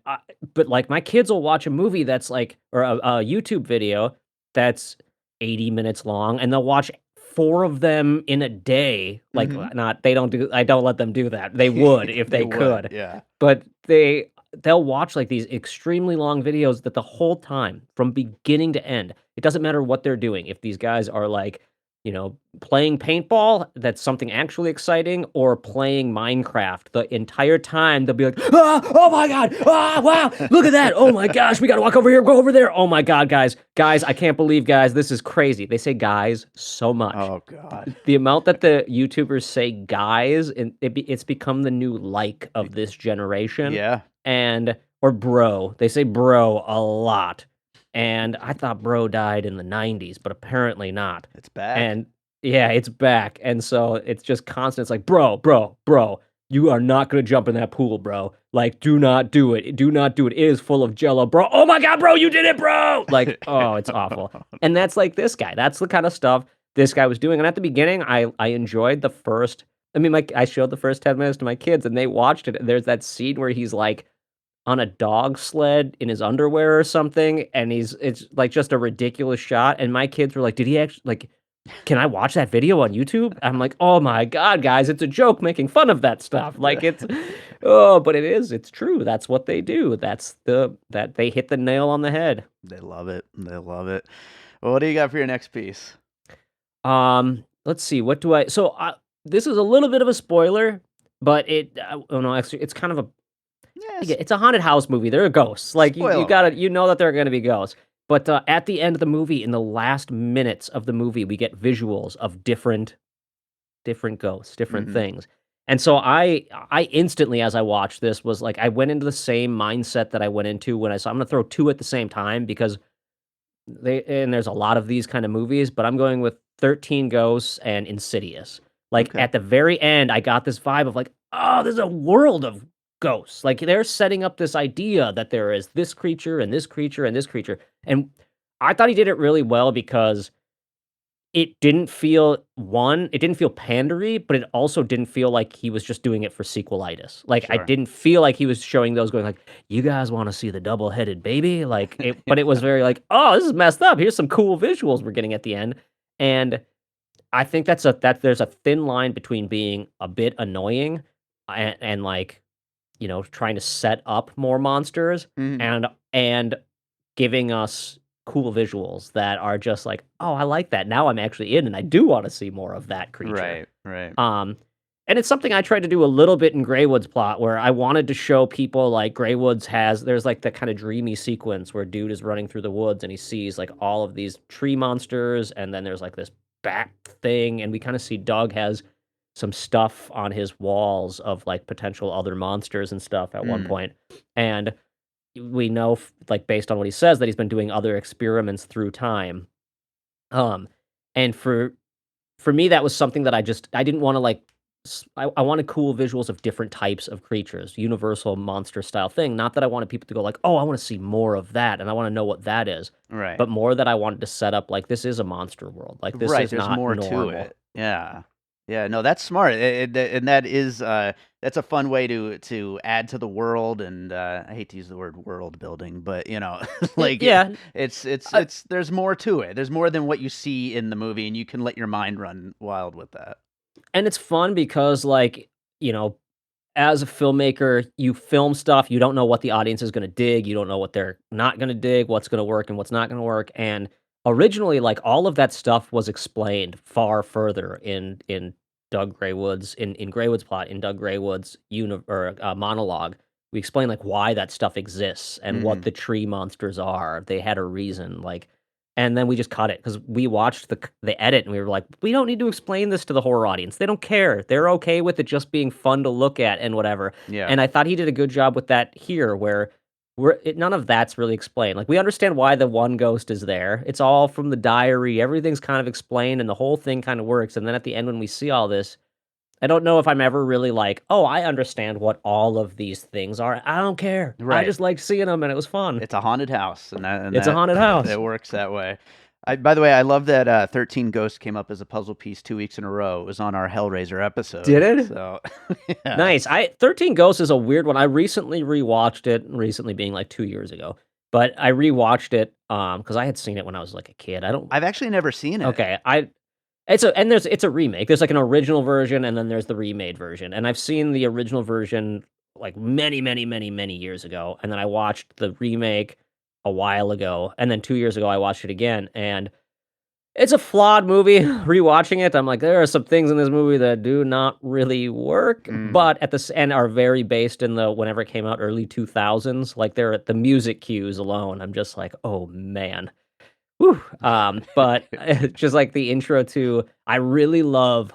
B: but, like, my kids will watch a movie that's, like or a YouTube video that's 80 minutes long, and they'll watch 4 of them in a day, like,
A: Hmm.
B: not they don't do I don't let them do that. They would if
A: They
B: they
A: would,
B: could,
A: yeah.
B: but they'll watch, like, these extremely long videos that the whole time, from beginning to end, it doesn't matter what they're doing. If these guys are, like, playing paintball, that's something actually exciting, or playing Minecraft, the entire time, they'll be like, "Ah! Oh my god! Ah, wow! Look at that! Oh my gosh, we gotta walk over here, go over there! Oh my god, guys! Guys, I can't believe, guys, this is crazy." They say "guys" so much.
A: Oh God.
B: The amount that the YouTubers say "guys," and it's become the new like of this generation,
A: Yeah,
B: and or "bro." They say "bro" a lot, and I thought "bro" died in the '90s, but apparently not,
A: it's back.
B: and yeah, it's back, and so it's just constant, it's like, "Bro, bro, bro, you are not gonna jump in that pool, bro. Like, do not do it. Do not do it. It is full of jello, bro. Oh my god, bro, you did it, bro!" Like, oh, it's awful, and that's like this guy. That's the kind of stuff this guy was doing, and at the beginning, I enjoyed the first I mean, like, I showed the first 10 minutes to my kids, and they watched it, and there's that scene where he's, like, on a dog sled in his underwear or something, and it's, like, just a ridiculous shot, and my kids were like, "Did he actually like, can I watch that video on YouTube?" I'm like, "Oh my god, guys, it's a joke making fun of that stuff." Like, it's oh, but it's true, that's what they do, that they hit the nail on the head.
A: They love it. They love it. Well, what do you got for your next piece?
B: Let's see, what do I so, this is a little bit of a spoiler, but oh, no, actually, it's kind of a
A: Yes,
B: yeah, it's a haunted house movie, there are ghosts, like, you
A: spoil
B: gotta
A: away.
B: you know that there are gonna be ghosts, but, at the end of the movie, in the last minutes of the movie, we get visuals of different ghosts, different
A: Hmm.
B: things, and so I instantly, as I watched this, was like I went into the same mindset that I went into when I saw I'm gonna throw 2 at the same time because there's a lot of these kind of movies, but I'm going with 13 Ghosts and Insidious. Like,
A: Okay.
B: at the very end, I got this vibe of like, "Oh, there's a world of ghosts." Like, they're setting up this idea that there is this creature and this creature and this creature, and I thought he did it really well because it didn't feel pandery, but it also didn't feel like he was just doing it for sequelitis. Like, I
A: Sure.
B: didn't feel like he was showing those going like, "You guys wanna see the double-headed baby?" Like, but it was very like, "Oh, this is messed up. Here's some cool visuals we're getting at the end." And I think that there's a thin line between being a bit annoying and like, trying to set up more monsters
A: Mhm.
B: and giving us cool visuals that are just like, "Oh, I like that. Now I'm actually in and I do wanna see more of that creature."
A: Right, right.
B: Um, and it's something I tried to do a little bit in Greywood's plot where I wanted to show people like Greywood's there's like the kind of dreamy sequence where dude is running through the woods and he sees like all of these tree monsters and then there's like this bat thing and we kind of see Doug has some stuff on his walls of like potential other monsters and stuff at one
A: Mm.
B: point. And we know like based on what he says that he's been doing other experiments through time. Um and for me, that was something that I didn't wanna, like I wanted cool visuals of different types of creatures, universal monster style thing, not that I wanted people to go like, "Oh, I wanna see more of that, and I wanna know what that is,"
A: Right.
B: but more that I wanted to set up, like, this is a monster world, like, this
A: Right,
B: is
A: there's
B: not
A: more to
B: normal.
A: it. Yeah. Yeah, no, that's smart, and that is, that's a fun way to add to the world, and, I hate to use the word world building, but, like,
B: Yeah, uh,
A: it's there's more to it. There's more than what you see in the movie, and you can let your mind run wild with that.
B: and it's fun because, like, as a filmmaker, you film stuff, you don't know what the audience is gonna dig, you don't know what they're not gonna dig, what's gonna work and what's not gonna work, and originally, like, all of that stuff was explained far further in Doug Graywood's in Graywood's plot, in Doug Graywood's monologue, we explain, like, why that stuff exists and what
A: Mhm.
B: the tree monsters are. They had a reason, like and then we just cut it because we watched the edit, and we were like, "We don't need to explain this to the horror audience. They don't care. They're okay with it just being fun to look at and whatever."
A: Yeah.
B: And I thought he did a good job with that here, where none of that's really explained. Like, we understand why the one ghost is there. It's all from the diary. Everything's kind of explained, and the whole thing kind of works. And then at the end, when we see all this, I don't know if I'm ever really like, "Oh, I understand what all of these things are." I don't care. I
A: Right.
B: just liked seeing them, and it was fun.
A: It's a haunted house, and that and
B: It's a
A: that
B: haunted house.
A: it works that way. By the way, I love that 13 Ghosts came up as a puzzle piece 2 weeks in a row. It was on our Hellraiser episode.
B: Did it?
A: So, yeah.
B: Nice. 13 Ghosts is a weird one. I recently rewatched it, recently being like 2 years ago, but I rewatched it, because I had seen it when I was, like, a kid. I don't
A: I've actually never seen it.
B: okay, I it's a remake. There's, like, an original version, and then there's the remade version, and I've seen the original version, like, many, many, many, many years ago, and then I watched the remake a while ago, and then 2 years ago, I watched it again, and it's a flawed movie. Rewatching it, I'm like, there are some things in this movie that do not really work,
A: Mm.
B: but at the and are very based in the whenever it came out, early 2000s. Like, they're at the music cues alone. I'm just like, oh man. Whew. But just like the intro to, I really love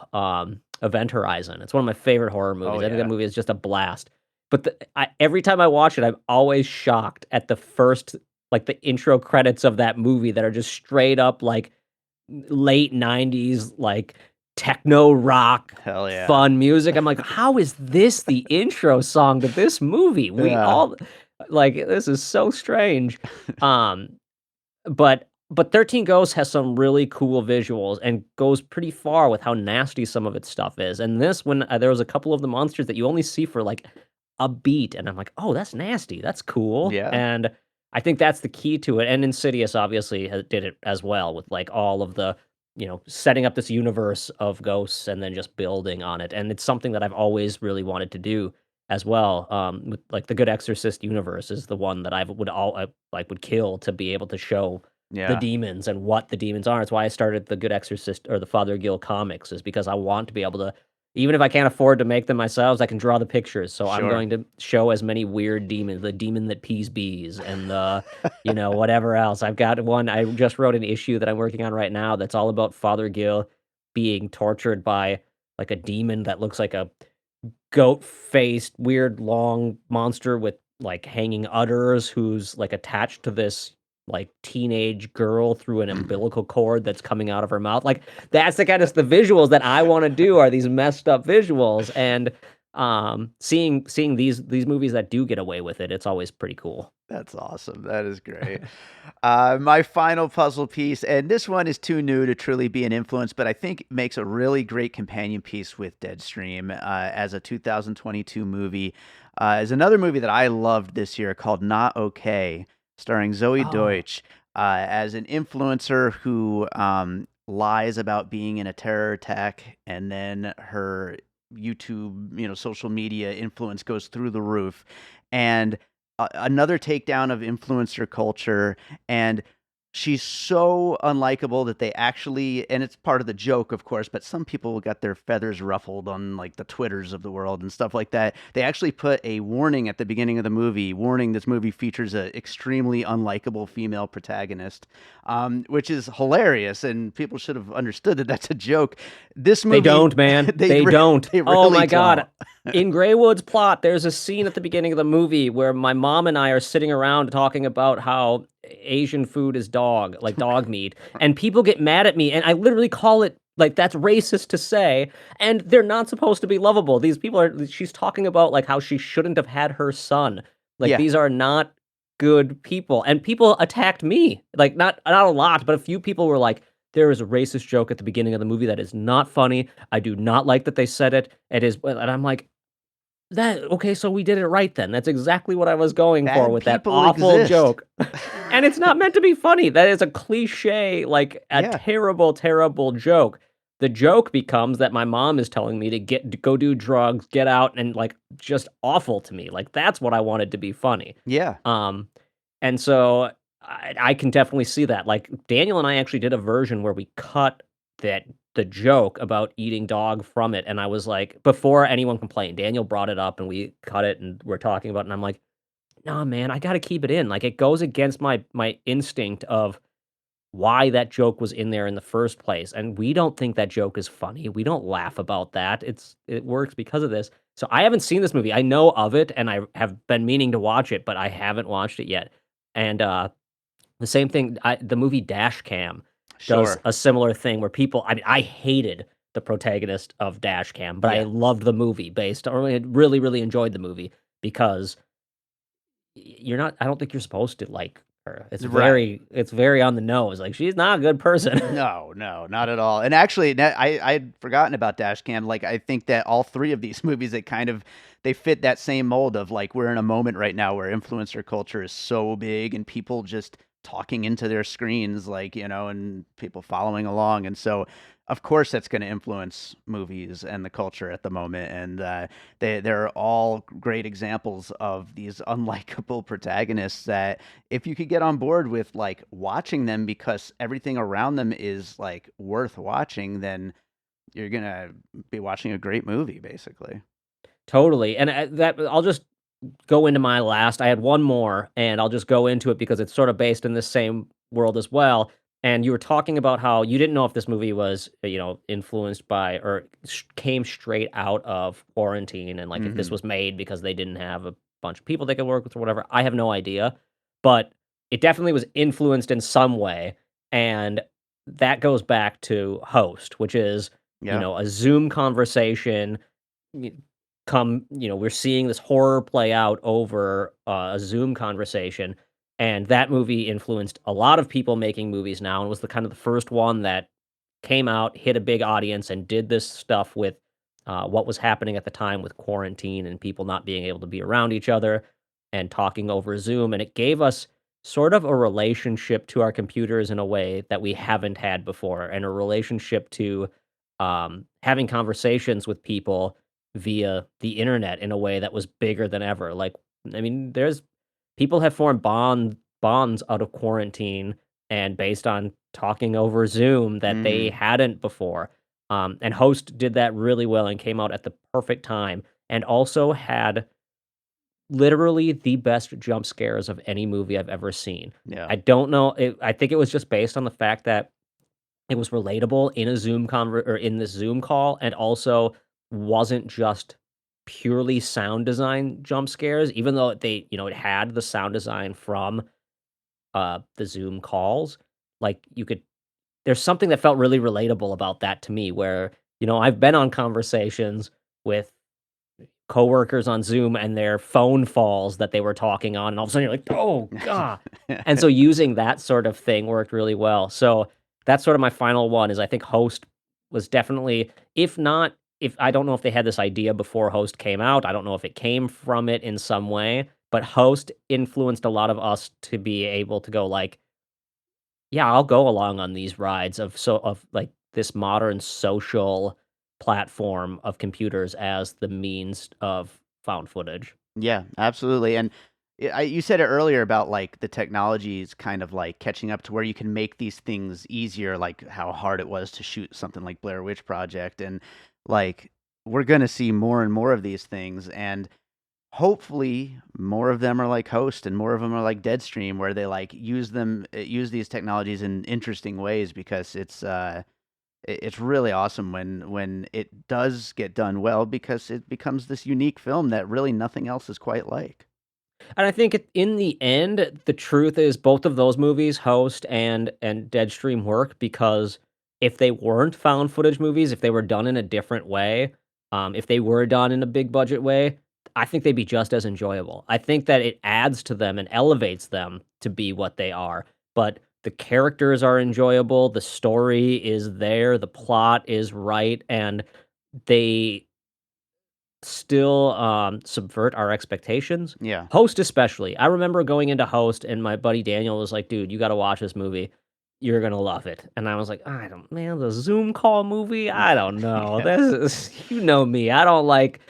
B: Event Horizon. It's one of my favorite horror
A: Oh,
B: movies. I think that
A: yeah.
B: movie is just a blast. But every time I watch it, I'm always shocked at the first, like the intro credits of that movie that are just straight up like late 90s, like, techno rock,
A: Hell yeah.
B: fun music. I'm like, "How is this the intro song to this movie?" We
A: Yeah.
B: all like, this is so strange. Um, but 13 Ghosts has some really cool visuals and goes pretty far with how nasty some of its stuff is, and this one, there was a couple of the monsters that you only see for, like, a beat, and I'm like, "Oh, that's nasty, that's cool,"
A: Yeah.
B: and I think that's the key to it, and Insidious obviously did it as well with, like, all of the, setting up this universe of ghosts and then just building on it, and it's something that I've always really wanted to do as well, with, like, the Good Exorcist universe is the one that would kill to be able to show the
A: Yeah.
B: demons and what the demons are. It's why I started the Good Exorcist or the Father Gill comics, is because I want to be able to, even if I can't afford to make them myself, I can draw the pictures. So I'm
A: Sure.
B: going to show as many weird demons, the demon that pees bees and whatever else. I've got one. I just wrote an issue that I'm working on right now that's all about Father Gill being tortured by like a demon that looks like a goat-faced, weird, long monster with, like, hanging udders who's, like, attached to this, like, teenage girl through an umbilical cord that's coming out of her mouth. Like, that's the visuals that I wanna do are these messed up visuals, and, seeing these movies that do get away with it, it's always pretty cool.
A: That's awesome. That is great. My final puzzle piece, and this one is too new to truly be an influence, but I think makes a really great companion piece with Deadstream as a 2022 movie. Is another movie that I loved this year called Not Okay, starring Zoe
B: Oh.
A: Deutsch as an influencer who lies about being in a terror attack, and then her YouTube, social media influence goes through the roof. And another takedown of influencer culture, and she's so unlikable that they actually, and it's part of the joke, of course, but some people got their feathers ruffled on like the Twitters of the world and stuff like that. They actually put a warning at the beginning of the movie, warning this movie features an extremely unlikable female protagonist, which is hilarious, and people should have understood that that's a joke. This
B: They
A: movie,
B: don't, man. They don't.
A: they
B: Oh
A: really
B: my god.
A: don't.
B: In Greywood's plot, there's a scene at the beginning of the movie where my mom and I are sitting around talking about how Asian food is dog meat, and people get mad at me, and I literally call it like that's racist to say, and they're not supposed to be lovable. These people are she's talking about like how she shouldn't have had her son. Like
A: Yeah.
B: these are not good people, and people attacked me. Like not a lot, but a few people were like, there is a racist joke at the beginning of the movie that is not funny. I do not like that they said it. It is, and I'm like, that okay, so we did it right then. That's exactly what I was going for
A: Bad
B: with that
A: people
B: awful
A: exist.
B: joke. And it's not meant to be funny. That is a cliche, like a
A: Yeah.
B: terrible, terrible joke. The joke becomes that my mom is telling me to go do drugs, get out, and like just awful to me. Like that's what I wanted to be funny.
A: Yeah.
B: Um, and so I can definitely see that. Like Daniel and I actually did a version where we cut that the joke about eating dog from it, and I was like before anyone complained, Daniel brought it up, and we cut it, and we're talking about it, and I'm like, "Nah, man, I gotta keep it in." Like, it goes against my instinct of why that joke was in there in the first place, and we don't think that joke is funny. We don't laugh about that. It works because of this. So I haven't seen this movie. I know of it, and I have been meaning to watch it, but I haven't watched it yet. And, the same thing, the movie Dash Cam does
A: Sure.
B: a similar thing where people I mean, I hated the protagonist of Dash Cam, but I
A: Yeah.
B: loved the movie based or I really, really enjoyed the movie because you're not I don't think you're supposed to like her.
A: Right.
B: It's very on the nose, like, she's not a good person.
A: No, no, not at all. And actually, I'd forgotten about Dashcam. Like, I think that all three of these movies, they fit that same mold of like we're in a moment right now where influencer culture is so big and people just talking into their screens, like and people following along. And so, of course, that's going to influence movies and the culture at the moment. And they're all great examples of these unlikable protagonists that if you could get on board with like watching them because everything around them is like worth watching, then you're gonna be watching a great movie, basically.
B: Totally, and, that I'll just go into my last I had one more, and I'll just go into it because it's sort of based in this same world as well, and you were talking about how you didn't know if this movie was, influenced by or came straight out of quarantine and, like, if this
A: Hmm.
B: was made because they didn't have a bunch of people they could work with or whatever, I have no idea, but it definitely was influenced in some way, and that goes back to Host, which is,
A: Yeah.
B: a Zoom conversation we're seeing this horror play out over a Zoom conversation, and that movie influenced a lot of people making movies now, and was the kind of the first one that came out, hit a big audience, and did this stuff with what was happening at the time with quarantine and people not being able to be around each other and talking over Zoom, and it gave us sort of a relationship to our computers in a way that we haven't had before, and a relationship to having conversations with people via the internet in a way that was bigger than ever. Like, I mean, there's people have formed bonds out of quarantine and based on talking over Zoom that they
A: Hmm.
B: hadn't before. And Host did that really well and came out at the perfect time, and also had literally the best jump scares of any movie I've ever seen.
A: Yeah.
B: I don't know. I think it was just based on the fact that it was relatable in a or in this Zoom call, and also wasn't just purely sound design jump scares, even though it had the sound design from, the Zoom calls. Like, there's something that felt really relatable about that to me where, I've been on conversations with coworkers on Zoom and their phone falls that they were talking on, and all of a sudden you're like, "Oh god." And so using that sort of thing worked really well. So that's sort of my final one is I think Host was definitely if I don't know if they had this idea before Host came out. I don't know if it came from it in some way, but Host influenced a lot of us to be able to go like, yeah, I'll go along on these rides of like this modern social platform of computers as the means of found footage.
A: Yeah, absolutely. And you said it earlier about like the technology is kind of like catching up to where you can make these things easier, like how hard it was to shoot something like Blair Witch Project. And like we're going to see more and more of these things. And hopefully more of them are like Host and more of them are like Deadstream, where they like use these technologies in interesting ways because it's really awesome when it does get done well because it becomes this unique film that really nothing else is quite like.
B: And I think in the end, the truth is both of those movies, Host and Deadstream, work because if they weren't found footage movies, if they were done in a different way, if they were done in a big budget way, I think they'd be just as enjoyable. I think that it adds to them and elevates them to be what they are. But the characters are enjoyable, the story is there, the plot is right, and they still, subvert our expectations.
A: Yeah.
B: Host especially. I remember going into Host and my buddy Daniel was like, "Dude, you gotta watch this movie. You're gonna love it." And I was like, "I don't man, the Zoom call movie? I don't know.
A: Yeah.
B: This is you know me. I don't like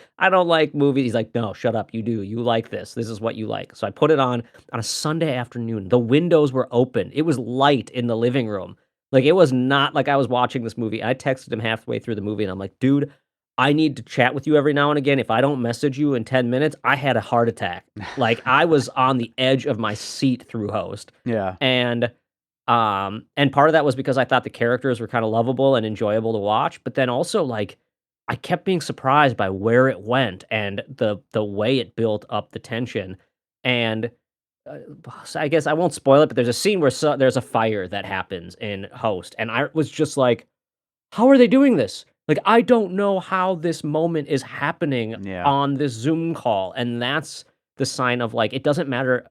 B: movies." He's like, "No, shut up. You do. You like this. This is what you like." So I put it on a Sunday afternoon. The windows were open. It was light in the living room. Like, it was not like I was watching this movie. I texted him halfway through the movie, and I'm like, "Dude, I need to chat with you every now and again. If I don't message you in 10 minutes, I had a heart attack." Like, I was on the edge of my seat through Host.
A: Yeah.
B: And part of that was because I thought the characters were kinda lovable and enjoyable to watch, but then also, like, I kept being surprised by where it went and the way it built up the tension, and, uh, so I guess I won't spoil it, but there's a scene where there's a fire that happens in Host, and I was just like, "How are they doing this?" Like, I don't know how this moment is happening
A: Yeah.
B: on this Zoom call, and that's the sign of, like, it doesn't matter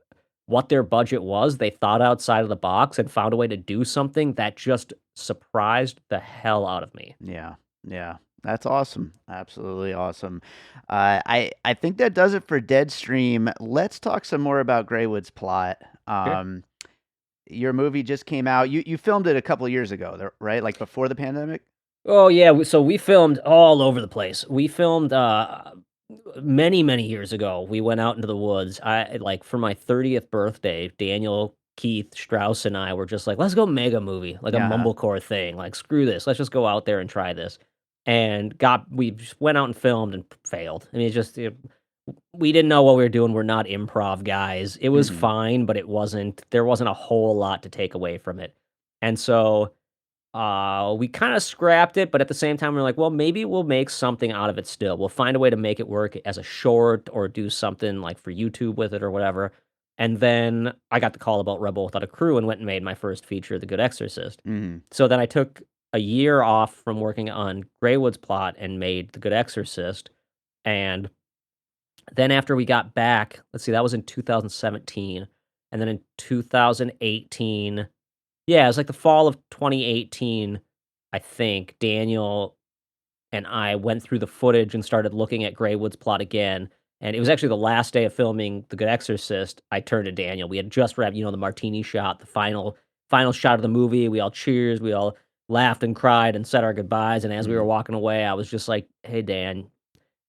B: what their budget was, they thought outside of the box and found a way to do something that just surprised the hell out of me.
A: Yeah, yeah, that's awesome. Absolutely awesome. I think that does it for Deadstream. Let's talk some more about Greywood's plot.
B: Sure.
A: Your movie just came out. You filmed it a couple of years ago, right? Like before the pandemic.
B: Oh, yeah, so we filmed all over the place. We filmed, many, many years ago. We went out into the woods. Like, for my 30th birthday, Daniel, Keith, Strauss, and I were just like, "Let's go mega movie," like a
A: Yeah.
B: mumblecore thing, like, "Screw this, let's just go out there and try this." And we just went out and filmed and failed. I mean, we didn't know what we were doing, we're not improv guys. It was
A: Hmm.
B: fine, but there wasn't a whole lot to take away from it. And so we kinda scrapped it, but at the same time, we're like, "Well, maybe we'll make something out of it still. We'll find a way to make it work as a short or do something, like, for YouTube with it or whatever." And then I got the call about Rebel Without a Crew and went and made my first feature, The Good Exorcist.
A: Hmm.
B: So then I took a year off from working on Greywood's plot and made The Good Exorcist, and then after we got back, let's see, that was in 2017, and then in 2018, yeah, it was like the fall of 2018, I think, Daniel and I went through the footage and started looking at Greywood's plot again, and it was actually the last day of filming The Good Exorcist. I turned to Daniel. We had just wrapped, the martini shot, the final shot of the movie. We all cheers, we all laughed and cried and said our goodbyes, and as we were
A: Hmm.
B: walking away, I was just like, "Hey, Dan,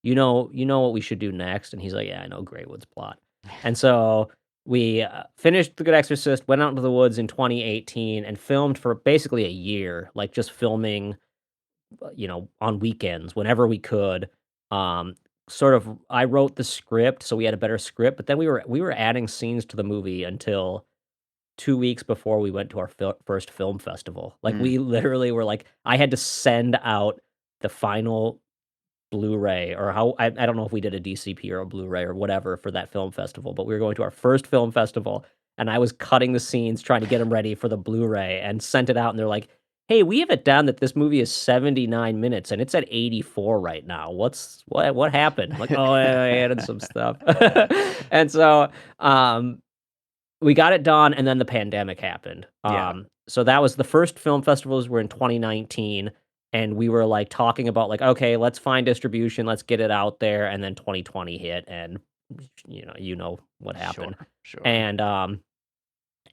B: you know what we should do next?" And he's like, "Yeah, I know Greywood's plot." And so we finished The Good Exorcist, went out into the woods in 2018, and filmed for basically a year, like just filming, on weekends whenever we could. Um, sort of, I wrote the script, so we had a better script, but then we were adding scenes to the movie until 2 weeks before we went to our first film festival. Like,
A: Hmm.
B: we literally were like, I had to send out the final Blu-ray, or how I don't know if we did a DCP or a Blu-ray or whatever for that film festival, but we were going to our first film festival, and I was cutting the scenes, trying to get them ready for the Blu-ray, and sent it out, and they're like, "Hey, we have it down that this movie is 79 minutes, and it's at 84 right now. What happened?" I'm like, "Oh, I added some stuff." And so, um we got it done, and then the pandemic happened.
A: Yeah.
B: So that was the first film festivals were in 2019, and we were, like, talking about, like, "Okay, let's find distribution, let's get it out there," and then 2020 hit, and, you know what happened.
A: Sure. Sure.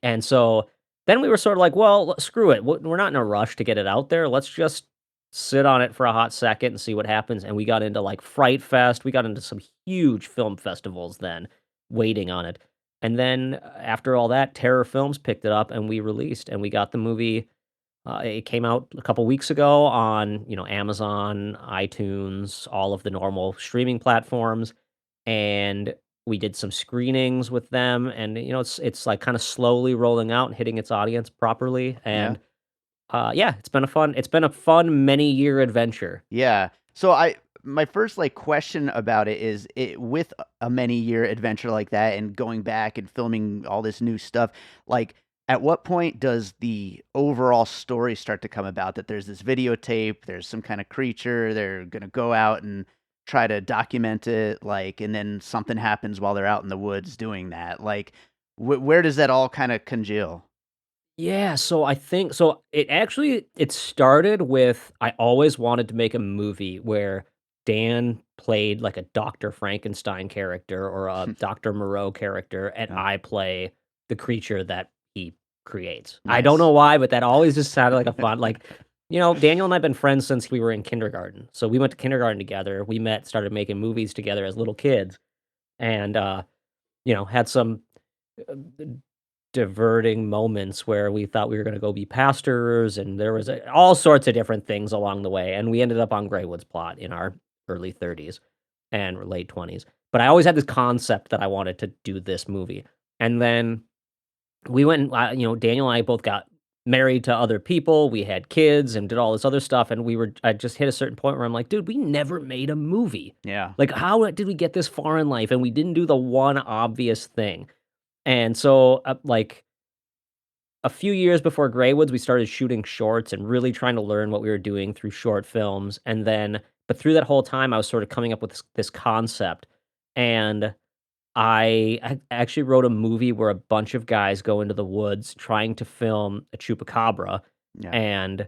B: And, so then we were sort of like, "Well, screw it, we're not in a rush to get it out there, let's just sit on it for a hot second and see what happens," and we got into, like, Fright Fest, we got into some huge film festivals then, waiting on it. And then after all that, Terror Films picked it up and we released, and we got the movie. It came out a couple weeks ago on, Amazon, iTunes, all of the normal streaming platforms, and we did some screenings with them, and it's like kind of slowly rolling out and hitting its audience properly.
A: Yeah.
B: And yeah, it's been a fun many year adventure.
A: Yeah. So my first like question about it is it with a many year adventure like that and going back and filming all this new stuff, like at what point does the overall story start to come about that there's this videotape, there's some kind of creature, they're going to go out and try to document it like and then something happens while they're out in the woods doing that. Like where does that all kind of congeal?
B: Yeah, so I think so it started with, I always wanted to make a movie where Dan played like a Dr. Frankenstein character or a Dr. Moreau character, and
A: Yeah.
B: I play the creature that he creates. I don't know
A: Nice.
B: why, but that always just sounded like a fun, like, Daniel and I have been friends since we were in kindergarten. So we went to kindergarten together. We met, started making movies together as little kids, and had some uh, diverting moments where we thought we were gonna go be pastors, and there was all sorts of different things along the way, and we ended up on Greywood's plot in our early 30s and late 20s. But I always had this concept that I wanted to do this movie, and then we went and, Daniel and I both got married to other people, we had kids and did all this other stuff, and I just hit a certain point where I'm like, "Dude, we never made a movie.
A: Yeah.
B: Like, how did we get this far in life, and we didn't do the one obvious thing?" And so, like, a few years before Greywoods, we started shooting shorts and really trying to learn what we were doing through short films, and then but through that whole time, I was sort of coming up with this concept, and I actually wrote a movie where a bunch of guys go into the woods trying to film a chupacabra,
A: Yeah.
B: and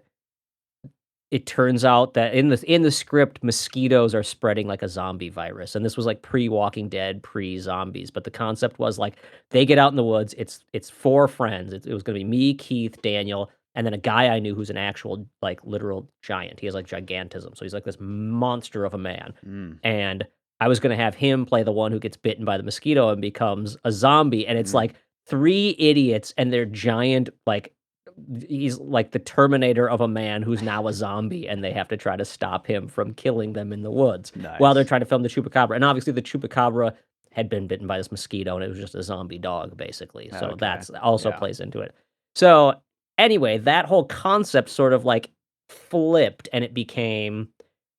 B: it turns out that in the script, mosquitoes are spreading like a zombie virus, and this was like pre-Walking Dead, pre-zombies, but the concept was like they get out in the woods. It's four friends. It was gonna be me, Keith, Daniel, and then a guy I knew who's an actual like literal giant. He has like gigantism, so he's like this monster of a man,
A: Mm.
B: and I was gonna have him play the one who gets bitten by the mosquito and becomes a zombie, and it's
A: Mm.
B: like three idiots and their giant like he's like the Terminator of a man who's now a zombie, and they have to try to stop him from killing them in the woods while they're
A: Nice.
B: trying to film the chupacabra. And obviously, the chupacabra had been bitten by this mosquito, and it was just a zombie dog, basically. So
A: Okay.
B: that's also
A: Yeah.
B: plays into it. So anyway, that whole concept sort of like flipped, and it became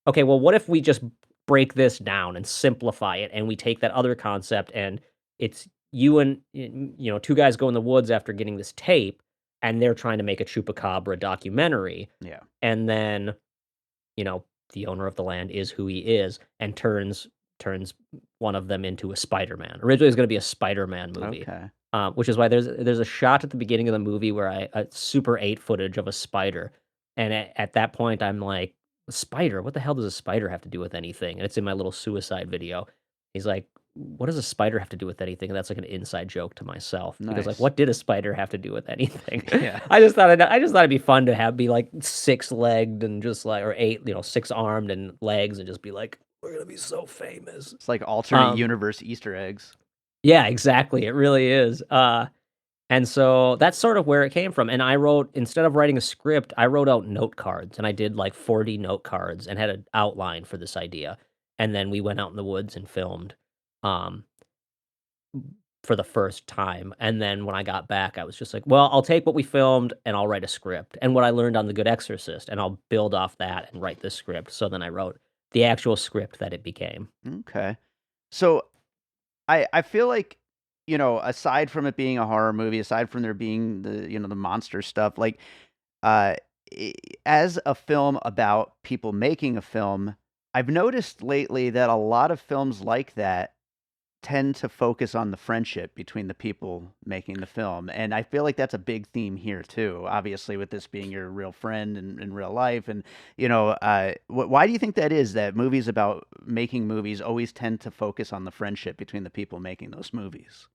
B: okay. Well, what if we just break this down and simplify it, and we take that other concept, and it's you and two guys go in the woods after getting this tape and they're trying to make a chupacabra documentary,
A: Yeah.
B: and then, the owner of the land is who he is and turns one of them into a Spider-Man. Originally, it was gonna be a Spider-Man movie,
A: Okay.
B: which is why there's a shot at the beginning of the movie where Super 8 footage of a spider, and at that point, I'm like, "A spider? What the hell does a spider have to do with anything?" And it's in my little suicide video. He's like, "What does a spider have to do with anything?" And that's like an inside joke to myself because, like,
A: Nice.
B: what did a spider have to do with anything?
A: Yeah.
B: I just thought it'd be fun to be like six-legged and just like or eight, six-armed and legs and just be like, "We're gonna be so famous."
A: It's like alternate
B: Um,
A: universe Easter eggs.
B: yeah, exactly. It really is. And so that's sort of where it came from. And I wrote instead of writing a script, I wrote out note cards and I did like 40 note cards and had an outline for this idea. And then we went out in the woods and filmed um for the first time. And then when I got back, I was just like, well, I'll take what we filmed and I'll write a script and what I learned on The Good Exorcist and I'll build off that and write this script. So then I wrote the actual script that it became.
A: Okay. So I feel like, aside from it being a horror movie, aside from there being the monster stuff, like, uh, I as a film about people making a film, I've noticed lately that a lot of films like that tend to focus on the friendship between the people making the film, and I feel like that's a big theme here too, obviously, with this being your real friend in real life, and, why do you think that is, that movies about making movies always tend to focus on the friendship between the people making those movies?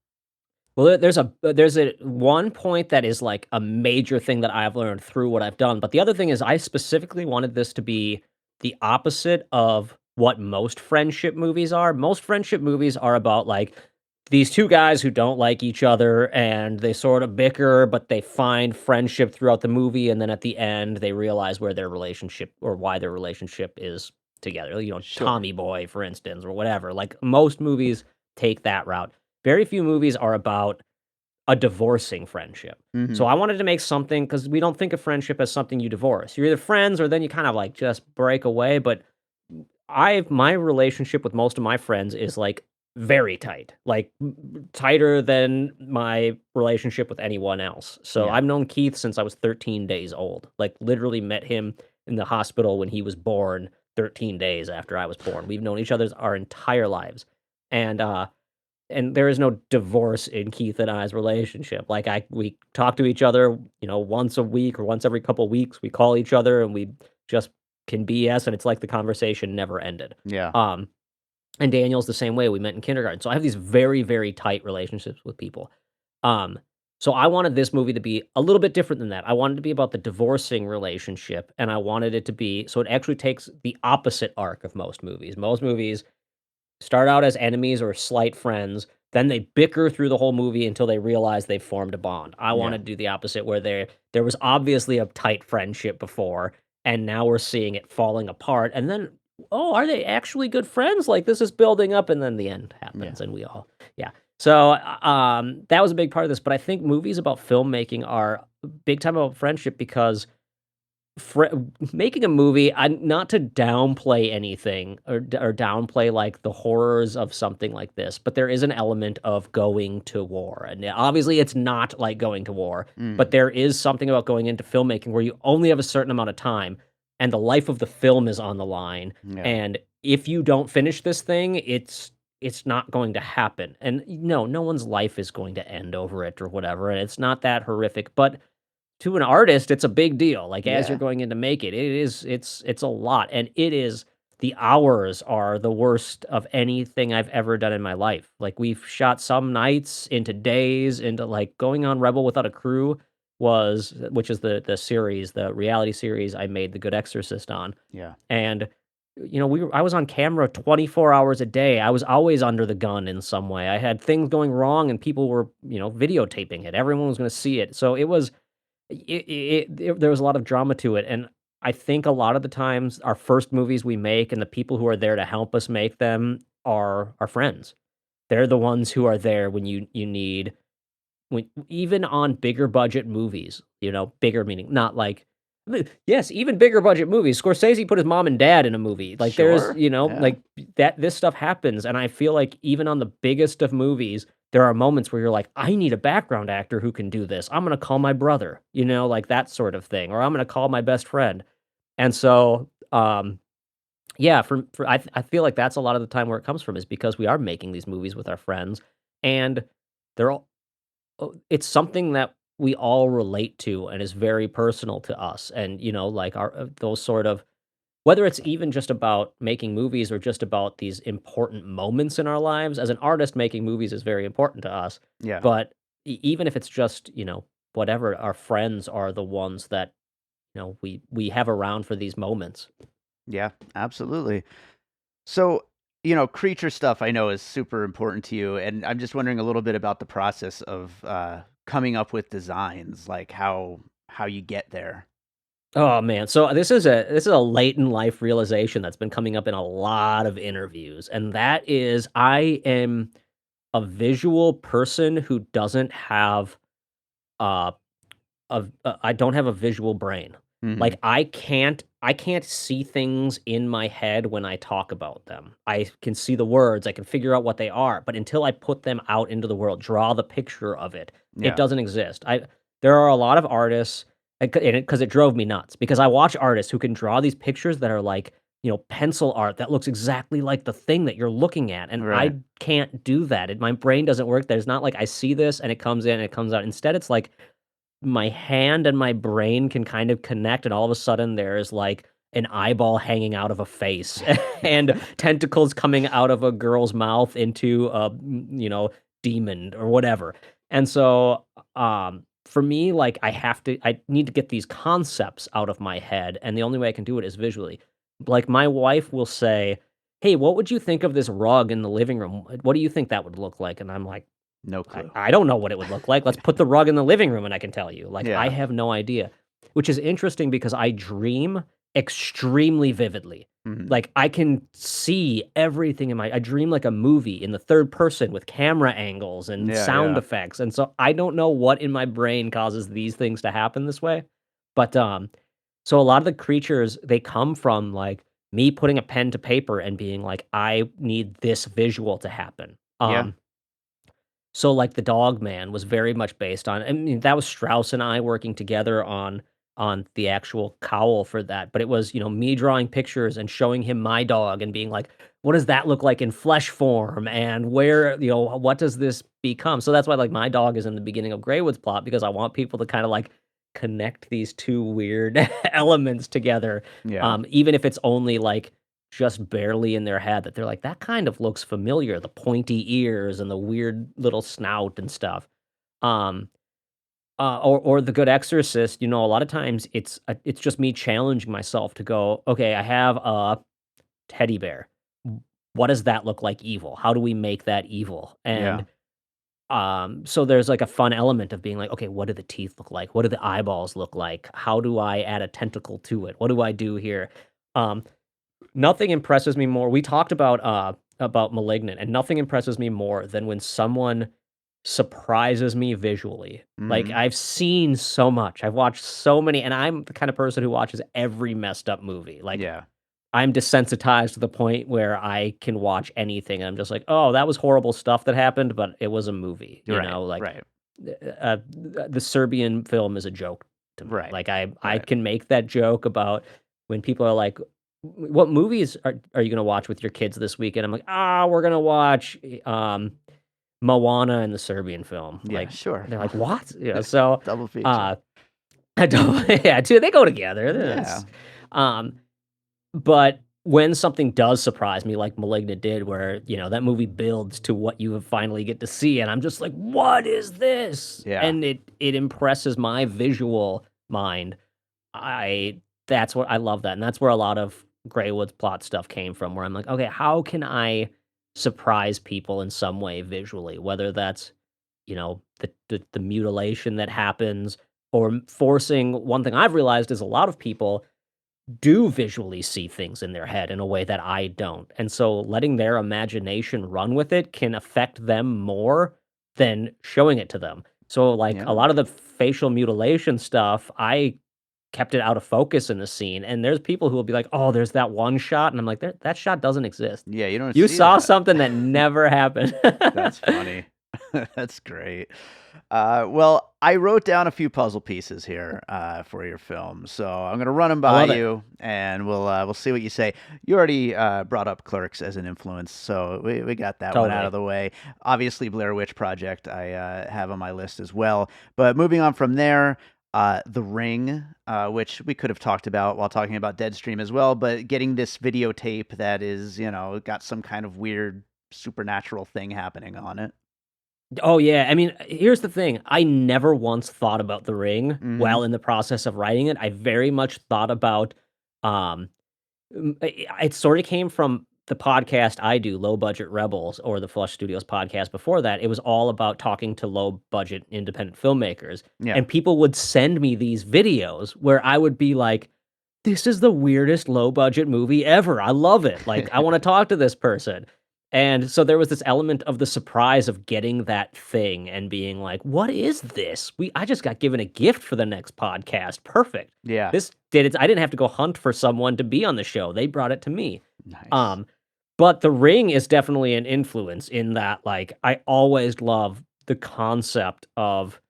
B: Well, there's a one point that is like a major thing that I've learned through what I've done, but the other thing is I specifically wanted this to be the opposite of what most friendship movies are. Most friendship movies are about like these two guys who don't like each other and they sort of bicker, but they find friendship throughout the movie, and then at the end they realize where their relationship or why their relationship is together.
A: Sure.
B: Tommy Boy, for instance, or whatever. Like most movies take that route. Very few movies are about a divorcing friendship. So
A: Mhm.
B: I wanted to make something because we don't think of friendship as something you divorce. You're either friends or then you kind of like just break away. But my relationship with most of my friends is like very tight, like tighter than my relationship with anyone else. So
A: Yeah.
B: I've known Keith since I was 13 days old. Like literally met him in the hospital when he was born 13 days after I was born. We've known each other our entire lives. And there is no divorce in Keith and I's relationship. Like we talk to each other, once a week or once every couple weeks. We call each other and we just can BS, and it's like the conversation never ended.
A: Yeah.
B: Um, and Daniel's the same way. We met in kindergarten, so I have these very very tight relationships with people. Um, so I wanted this movie to be a little bit different than that. I wanted it to be about the divorcing relationship, and I wanted it to be so it actually takes the opposite arc of most movies. Most movies start out as enemies or slight friends. Then they bicker through the whole movie until they realize they've formed a bond. I
A: Yeah.
B: wanna do the opposite where there was obviously a tight friendship before, and now we're seeing it falling apart, and then, "Oh, are they actually good friends? Like, this is building up," and then the end
A: Yeah.
B: happens, and we all yeah. So, that was a big part of this, but I think movies about filmmaking are big time about friendship because Fr making a movie, not to downplay anything or downplay, like, the horrors of something like this, but there is an element of going to war, and, obviously, it's not like going to war, but
A: Mhm.
B: there is something about going into filmmaking where you only have a certain amount of time, and the life of the film is on the line,
A: Yeah.
B: and if you don't finish this thing, it's not going to happen, and, no one's life is going to end over it or whatever, and it's not that horrific, but to an artist, it's a big deal, like, as you're
A: Yeah.
B: going in to make it, it's a lot, and it is the hours are the worst of anything I've ever done in my life, like, we've shot some nights into days, into, like, going on Rebel Without a Crew which is the series, the reality series I made The Good Exorcist on,
A: Yeah.
B: and, I was on camera 24 hours a day, I was always under the gun in some way, I had things going wrong and people were, videotaping it, everyone was gonna see it, so it was there was a lot of drama to it, and I think a lot of the times our first movies we make and the people who are there to help us make them are our friends. They're the ones who are there when you need when even on bigger budget movies, bigger meaning not like yes, even bigger budget movies. Scorsese put his mom and dad in a movie. Like there's,
A: Sure. Yeah.
B: like that this stuff happens and I feel like even on the biggest of movies, there are moments where you're like, I need a background actor who can do this. I'm going to call my brother, like that sort of thing or I'm going to call my best friend. And so yeah, I feel like that's a lot of the time where it comes from is because we are making these movies with our friends and they're all it's something that we all relate to and is very personal to us, and, like, our those sort of whether it's even just about making movies or just about these important moments in our lives, as an artist, making movies is very important to us,
A: Yeah.
B: but even if it's just, whatever, our friends are the ones that, we have around for these moments.
A: Yeah. Absolutely. So, creature stuff I know is super important to you, and I'm just wondering a little bit about the process of coming up with designs, like how you get there.
B: Oh, man. So this is a late in life realization that's been coming up in a lot of interviews, and that is I am a visual person who doesn't have, uh, I don't have a visual brain.
A: Mhm.
B: Like, I can't see things in my head when I talk about them. I can see the words, I can figure out what they are, but until I put them out into the world, draw the picture of it, it
A: Yeah.
B: doesn't exist. There are a lot of artists, and 'cause it drove me nuts, because I watch artists who can draw these pictures that are like, pencil art that looks exactly like the thing that you're looking at, and
A: Right.
B: I can't do that. My brain doesn't work. There's not like I see this and it comes in and it comes out. Instead, it's like my hand and my brain can kind of connect, and all of a sudden there's like an eyeball hanging out of a face and tentacles coming out of a girl's mouth into a demon or whatever. And so for me, like I need to get these concepts out of my head, and the only way I can do it is visually. Like my wife will say, "Hey, what would you think of this rug in the living room? What do you think that would look like?" And I'm like,
A: No
B: I
A: clue.
B: I don't know what it would look like. Let's put the rug in the living room and I can tell you. Like, I
A: Yeah.
B: have no idea, which is interesting because I dream extremely vividly.
A: Mhm.
B: Like, I can see everything I dream like a movie in the third person with camera angles and
A: Yeah,
B: sound
A: yeah.
B: effects. And so I don't know what in my brain causes these things to happen this way. But so a lot of the creatures they come from like me putting a pen to paper and being like, I need this visual to happen.
A: Yeah.
B: So, like, The Dog Man was very much based on I mean, that was Strauss and I working together on the actual cowl for that, but it was, me drawing pictures and showing him my dog and being like, "What does that look like in flesh form? And where what does this become?" So that's why, like, my dog is in the beginning of Greywood's plot because I want people to kinda, like, connect these 2 weird elements together,
A: Yeah.
B: even if it's only, like, just barely in their head that they're like, "That kind of looks familiar," the pointy ears and the weird little snout and stuff. Um, or The Good Exorcist, a lot of times it's just me challenging myself to go, "Okay, I have a teddy bear. What does that look like evil? How do we make that evil?" And
A: Yeah.
B: So there's like a fun element of being like, okay, what do the teeth look like? What do the eyeballs look like? How do I add a tentacle to it? What do I do here? Um, Nothing impresses me more. We talked about Malignant, and nothing impresses me more than when someone surprises me visually. Like,
A: Mhm.
B: I've seen so much. I've watched so many, and I'm the kind of person who watches every messed up movie. Like,
A: Yeah.
B: I'm desensitized to the point where I can watch anything. And I'm just like, "Oh, that was horrible stuff that happened, but it was a movie,"
A: You're
B: you
A: right,
B: know? Like,
A: right,
B: the Serbian film is a joke to me.
A: right,
B: Like, I
A: right.
B: can make that joke about when people are like, What movies are you gonna watch with your kids this weekend?" I'm like, "Ah, we're gonna watch, Moana and the Serbian film."
A: Yeah,
B: Like,
A: sure.
B: they're like, "What?" So,
A: Double feature.
B: uh, I don't yeah, dude, they go together.
A: Yeah.
B: Um but when something does surprise me, like *Malignant* did, where, that movie builds to what you finally get to see, and I'm just like, "What is this?"
A: Yeah.
B: And it impresses my visual mind. I That's what I love that, and that's where a lot of Greywood's plot stuff came from, where I'm like, "Okay, how can I surprise people in some way visually?" Whether that's, the mutilation that happens, or forcing one thing I've realized is a lot of people do visually see things in their head in a way that I don't. And so letting their imagination run with it can affect them more than showing it to them. So like a
A: Yeah.
B: lot of the facial mutilation stuff, I kept it out of focus in the scene. And there's people who will be like, "Oh, there's that one shot." And I'm like, that shot doesn't exist.
A: Yeah, you don't
B: You
A: see
B: saw
A: that.
B: something that never happened.
A: That's funny. That's great. Well, I wrote down a few puzzle pieces here for your film, so I'm gonna run them
B: I
A: by
B: love it.
A: you, and we'll see what you say. You already brought up Clerks as an influence, so we got that one out of
B: Totally.
A: the way. Obviously, Blair Witch Project I have on my list as well. But moving on from there, The Ring, which we could have talked about while talking about Deadstream as well, but getting this videotape that is, got some kind of weird supernatural thing happening on it.
B: Oh, yeah. I mean, here's the thing. I never once thought about The Ring
A: Mhm.
B: while in the process of writing it. I very much thought about, um, it sort of came from the podcast I do, Low Budget Rebels, or the Flush Studios podcast before that. It was all about talking to low budget independent filmmakers.
A: Yeah.
B: And people would send me these videos where I would be like, "This is the weirdest low budget movie ever. I love it. Like, I wanna talk to this person." And so there was this element of the surprise of getting that thing and being like, "What is this? I just got given a gift for the next podcast. Perfect.
A: Yeah.
B: This did it. I didn't have to go hunt for someone to be on the show. They brought it to me."
A: Nice.
B: Um, but The Ring is definitely an influence in that, like, I always love the concept of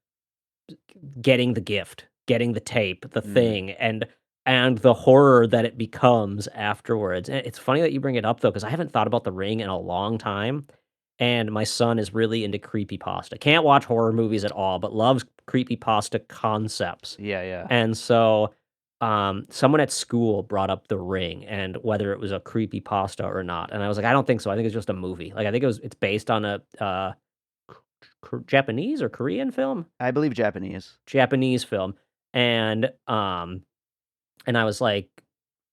B: getting the gift, getting the tape, the
A: Mm.
B: thing, and the horror that it becomes afterwards. And it's funny that you bring it up though, because I haven't thought about The Ring in a long time. And my son is really into creepypasta. Can't watch horror movies at all, but loves creepypasta concepts.
A: Yeah, yeah.
B: And so, someone at school brought up The Ring and whether it was a creepypasta or not. And I was like, I don't think so. I think it's just a movie. Like, I think it's based on a Japanese or Korean film?
A: I believe Japanese.
B: Japanese film, and, and I was like,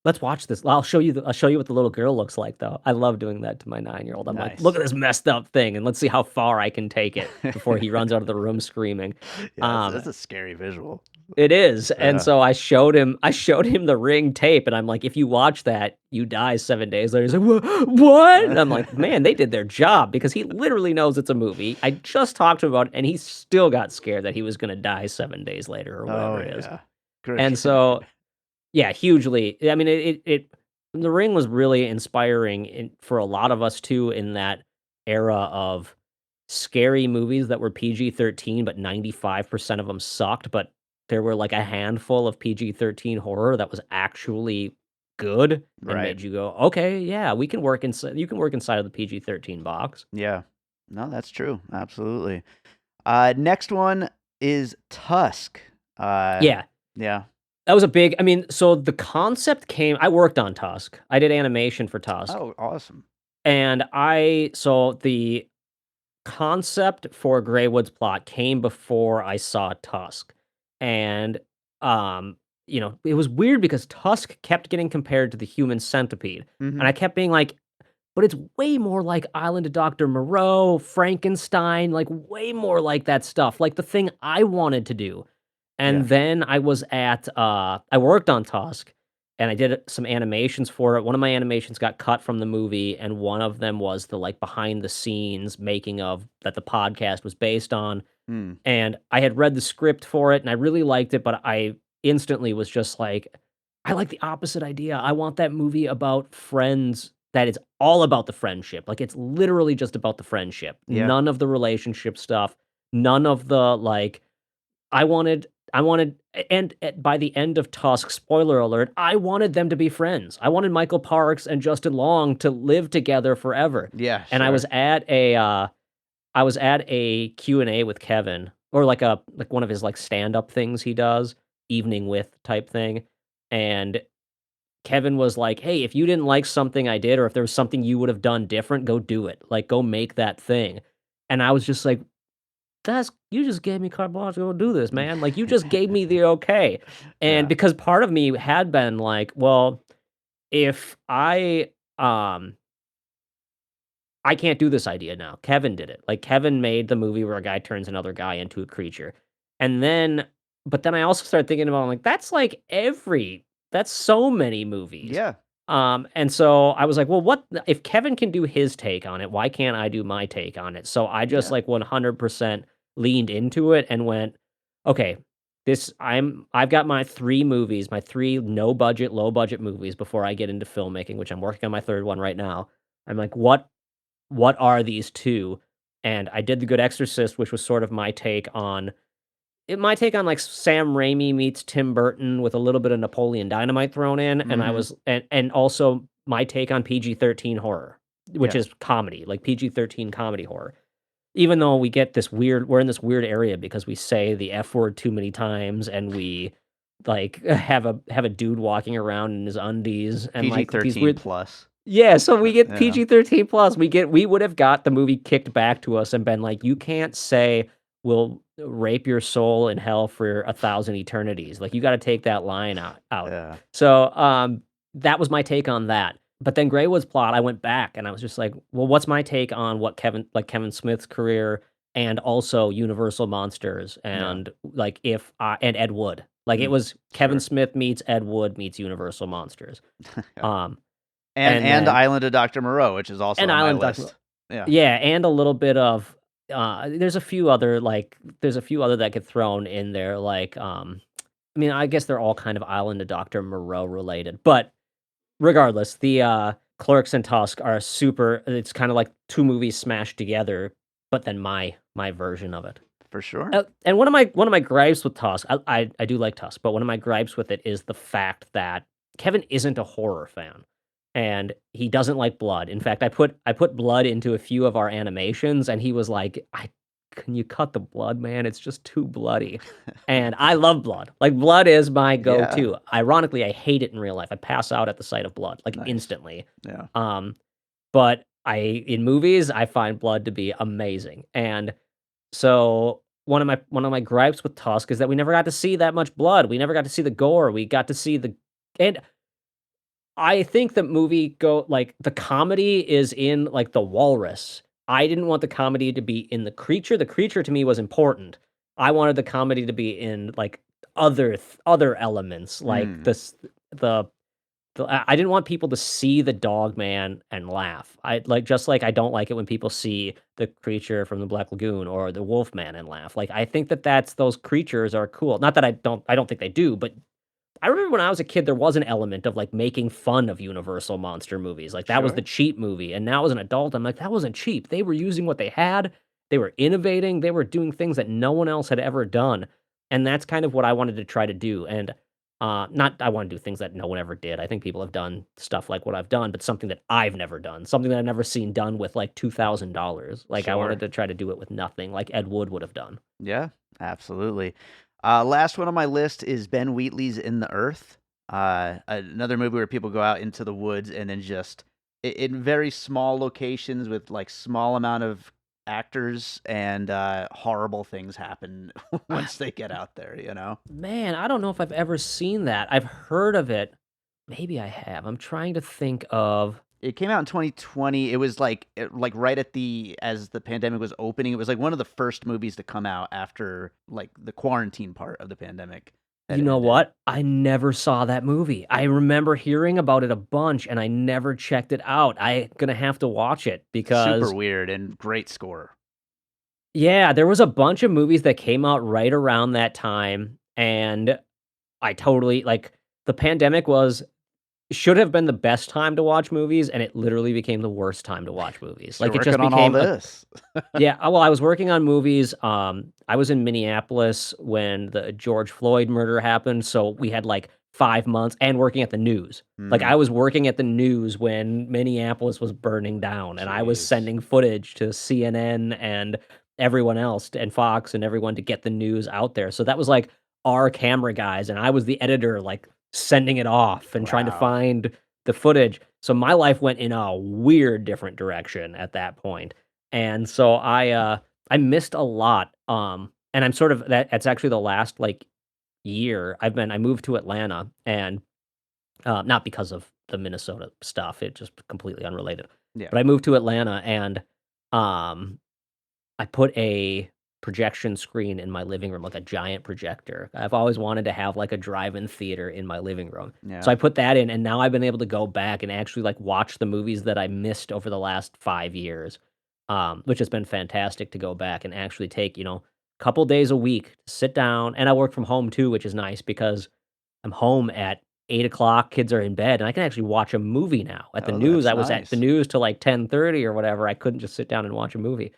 B: "Let's watch this. I'll show you what the little girl looks like, though." I love doing that to my 9-year-old. I'm like, "Look
A: Nice.
B: at this messed up thing, and let's see how far I can take it before he runs out of the room screaming."
A: Yeah,
B: Um,
A: that's a scary visual.
B: it is, and
A: Yeah.
B: so I showed him the Ring tape, and I'm like, "If you watch that, you die 7 days later." He's like, What?" And I'm like, "Man, they did their job," because he literally knows it's a movie. I just talked to him about it, and he still got scared that he was gonna die 7 days later or
A: Oh,
B: whatever it is.
A: yeah. Great.
B: And so, yeah, hugely. I mean, The Ring was really inspiring for a lot of us too in that era of scary movies that were PG-13, but 95% of them sucked, but there were like a handful of PG-13 horror that was actually good and
A: Right.
B: made you go, "Okay, yeah, we can work inside you can work inside of the PG-13 box."
A: Yeah. No, that's true. Absolutely. Next one is Tusk. Uh,
B: Yeah,
A: yeah.
B: that was a big I mean, so the concept came I worked on Tusk. I did animation for Tusk,
A: Oh, awesome.
B: and the concept for Greywood's plot came before I saw Tusk. And, it was weird because Tusk kept getting compared to the Human Centipede, and
A: Mhm.
B: I kept being like, but it's way more like Island of Dr. Moreau, Frankenstein, like, way more like that stuff, like the thing I wanted to do.
A: Yeah.
B: And then I worked on Tusk, and I did some animations for it. One of my animations got cut from the movie, and one of them was the, like, behind the scenes making of that the podcast was based on,
A: Mm.
B: and I had read the script for it, and I really liked it, but I instantly was just like, "I like the opposite idea. I want that movie about friends that is all about the friendship." Like, it's literally just about the friendship.
A: Yeah.
B: None of the relationship stuff, none of the, like I wanted and by the end of Tusk, spoiler alert, I wanted them to be friends. I wanted Michael Parks and Justin Long to live together forever.
A: Yeah,
B: And
A: sure.
B: I was at a Q&A with Kevin, or like one of his, like, stand-up things he does, evening with type thing, and Kevin was like, "Hey, if you didn't like something I did or if there was something you would have done different, go do it. Like, go make that thing." And I was just like, "That's you just gave me carte blanche to go do this, man. Like, you just gave me the okay." And
A: Yeah.
B: because part of me had been like, "Well, if I can't do this idea now. Kevin did it. Like, Kevin made the movie where a guy turns another guy into a creature." And then but then I also started thinking about, like, that's so many movies.
A: Yeah.
B: And so I was like, "Well, what if Kevin can do his take on it, why can't I do my take on it?" So I just,
A: Yeah.
B: like, 100% leaned into it and went, "Okay, I've got my 3 movies, my 3 no budget, low budget movies before I get into filmmaking," which I'm working on my 3rd one right now. I'm like, what are these 2?" And I did The Good Exorcist, which was sort of my take on, like, Sam Raimi meets Tim Burton with a little bit of Napoleon Dynamite thrown in, and I
A: Mhm.
B: was and also my take on PG-13 horror, which
A: Yeah.
B: is comedy, like PG-13 comedy horror. Even though we're in this weird area because we say the F word too many times and we, like, have a dude walking around in his undies and, like, these
A: PG-13
B: weird.
A: plus.
B: Yeah, so we get
A: Yeah.
B: PG-13 plus. We would have got the movie kicked back to us and been like, "You can't say we'll rape your soul in hell for 1,000 eternities." Like, you gotta take that line out.
A: Yeah.
B: So, that was my take on that. But then Greywood's plot, I went back and I was just like, "Well, what's my take on what Kevin Smith's career and also Universal Monsters
A: Yeah.
B: and, like, if I and Ed Wood." Like, it
A: Mm.
B: was Kevin
A: Sure.
B: Smith meets Ed Wood meets Universal Monsters.
A: Yeah.
B: Um,
A: And
B: and
A: and
B: then
A: Island of Dr. Moreau, which is also
B: and
A: on my
B: Island Doc
A: list. Yeah.
B: yeah, and a little bit of, there's a few other that get thrown in there, like, I mean, I guess they're all kind of Island of Dr. Moreau related, but regardless, Clerks and Tusk are it's kinda like 2 movies smashed together, but then my version of it.
A: For sure.
B: And one of my gripes with Tusk, I do like Tusk, but one of my gripes with it is the fact that Kevin isn't a horror fan, and he doesn't like blood. In fact, I put blood into a few of our animations, and he was like, "Can you cut the blood, man? It's just too bloody." And I love blood. Like, blood is my
A: Yeah.
B: go-to. Ironically, I hate it in real life. I pass out at the sight of blood, like,
A: Nice.
B: instantly.
A: Yeah.
B: Um, but in movies, I find blood to be amazing, and so one of my gripes with Tusk is that we never got to see that much blood. We never got to see the gore. We got to see the and I think the movie go like the comedy is in like the walrus. I didn't want the comedy to be in the creature. The creature to me was important. I wanted the comedy to be in like other elements like
A: Mm.
B: I didn't want people to see the dog man and laugh. I like just like I don't like it when people see the creature from the Black Lagoon or the wolf man and laugh. Like, I think that those creatures are cool. Not that I don't think they do, but I remember when I was a kid, there was an element of like making fun of Universal monster movies. Like, that was the
A: Sure.
B: cheap movie. And now as an adult, I'm like, that wasn't cheap. They were using what they had. They were innovating. They were doing things that no one else had ever done. And that's kind of what I wanted to try to do. And not I want to do things that no one ever did. I think people have done stuff like what I've done, but something that I've never done, something that I've never seen done with like $2,000. Like, I wanted
A: Sure.
B: to try to do it with nothing, like Ed Wood would have done.
A: Yeah, absolutely. Last one on my list is Ben Wheatley's In the Earth. Another movie where people go out into the woods and then just in very small locations with like small amount of actors and horrible things happen once they get out there, you know?
B: Man, I don't know if I've ever seen that. I've heard of it. Maybe I have. I'm trying to think of.
A: It came out in 2020. It was like right at as the pandemic was opening. It was like one of the first movies to come out after like the quarantine part of the pandemic had
B: You know
A: ended.
B: what? I never saw that movie. I remember hearing about it a bunch, and I never checked it out. I gonna have to watch it
A: Super
B: because
A: weird and great score.
B: yeah, there was a bunch of movies that came out right around that time, and I totally like, the pandemic should have been the best time to watch movies, and it literally became the worst time to watch movies.
A: 'Cause you're
B: Like, it just
A: working on all
B: became a
A: this.
B: yeah, well, I was working on movies, I was in Minneapolis when the George Floyd murder happened, so we had, like, 5 months and working at the news. Like, I
A: Mm,
B: was working at the news when Minneapolis was burning down, and I was
A: jeez.
B: sending footage to CNN and everyone else, and Fox and everyone to get the news out there, so that was, like, our camera guys, and I was the editor, like, sending it off and trying to
A: Wow.
B: find the footage, so my life went in a weird different direction at that point. And so I missed a lot, and I'm sort of that's actually the last, like, year I moved to Atlanta and, not because of the Minnesota stuff, it just completely unrelated.
A: Yeah.
B: But I moved to Atlanta and, um, I put a projection screen in my living room, like a giant projector. I've always wanted to have, like, a drive-in theater in my living room. So
A: Yeah.
B: I put that in, and now I've been able to go back and actually, like, watch the movies that I missed over the last 5 years, which has been fantastic to go back and actually take, a couple days a week to sit down and I work from home too, which is nice because I'm home at 8 o'clock. Kids are in bed, and I can actually watch a movie now. At the
A: Oh,
B: news,
A: that's
B: I was at the
A: nice.
B: news till, like, 10:30 or whatever, I couldn't just sit down and watch a movie.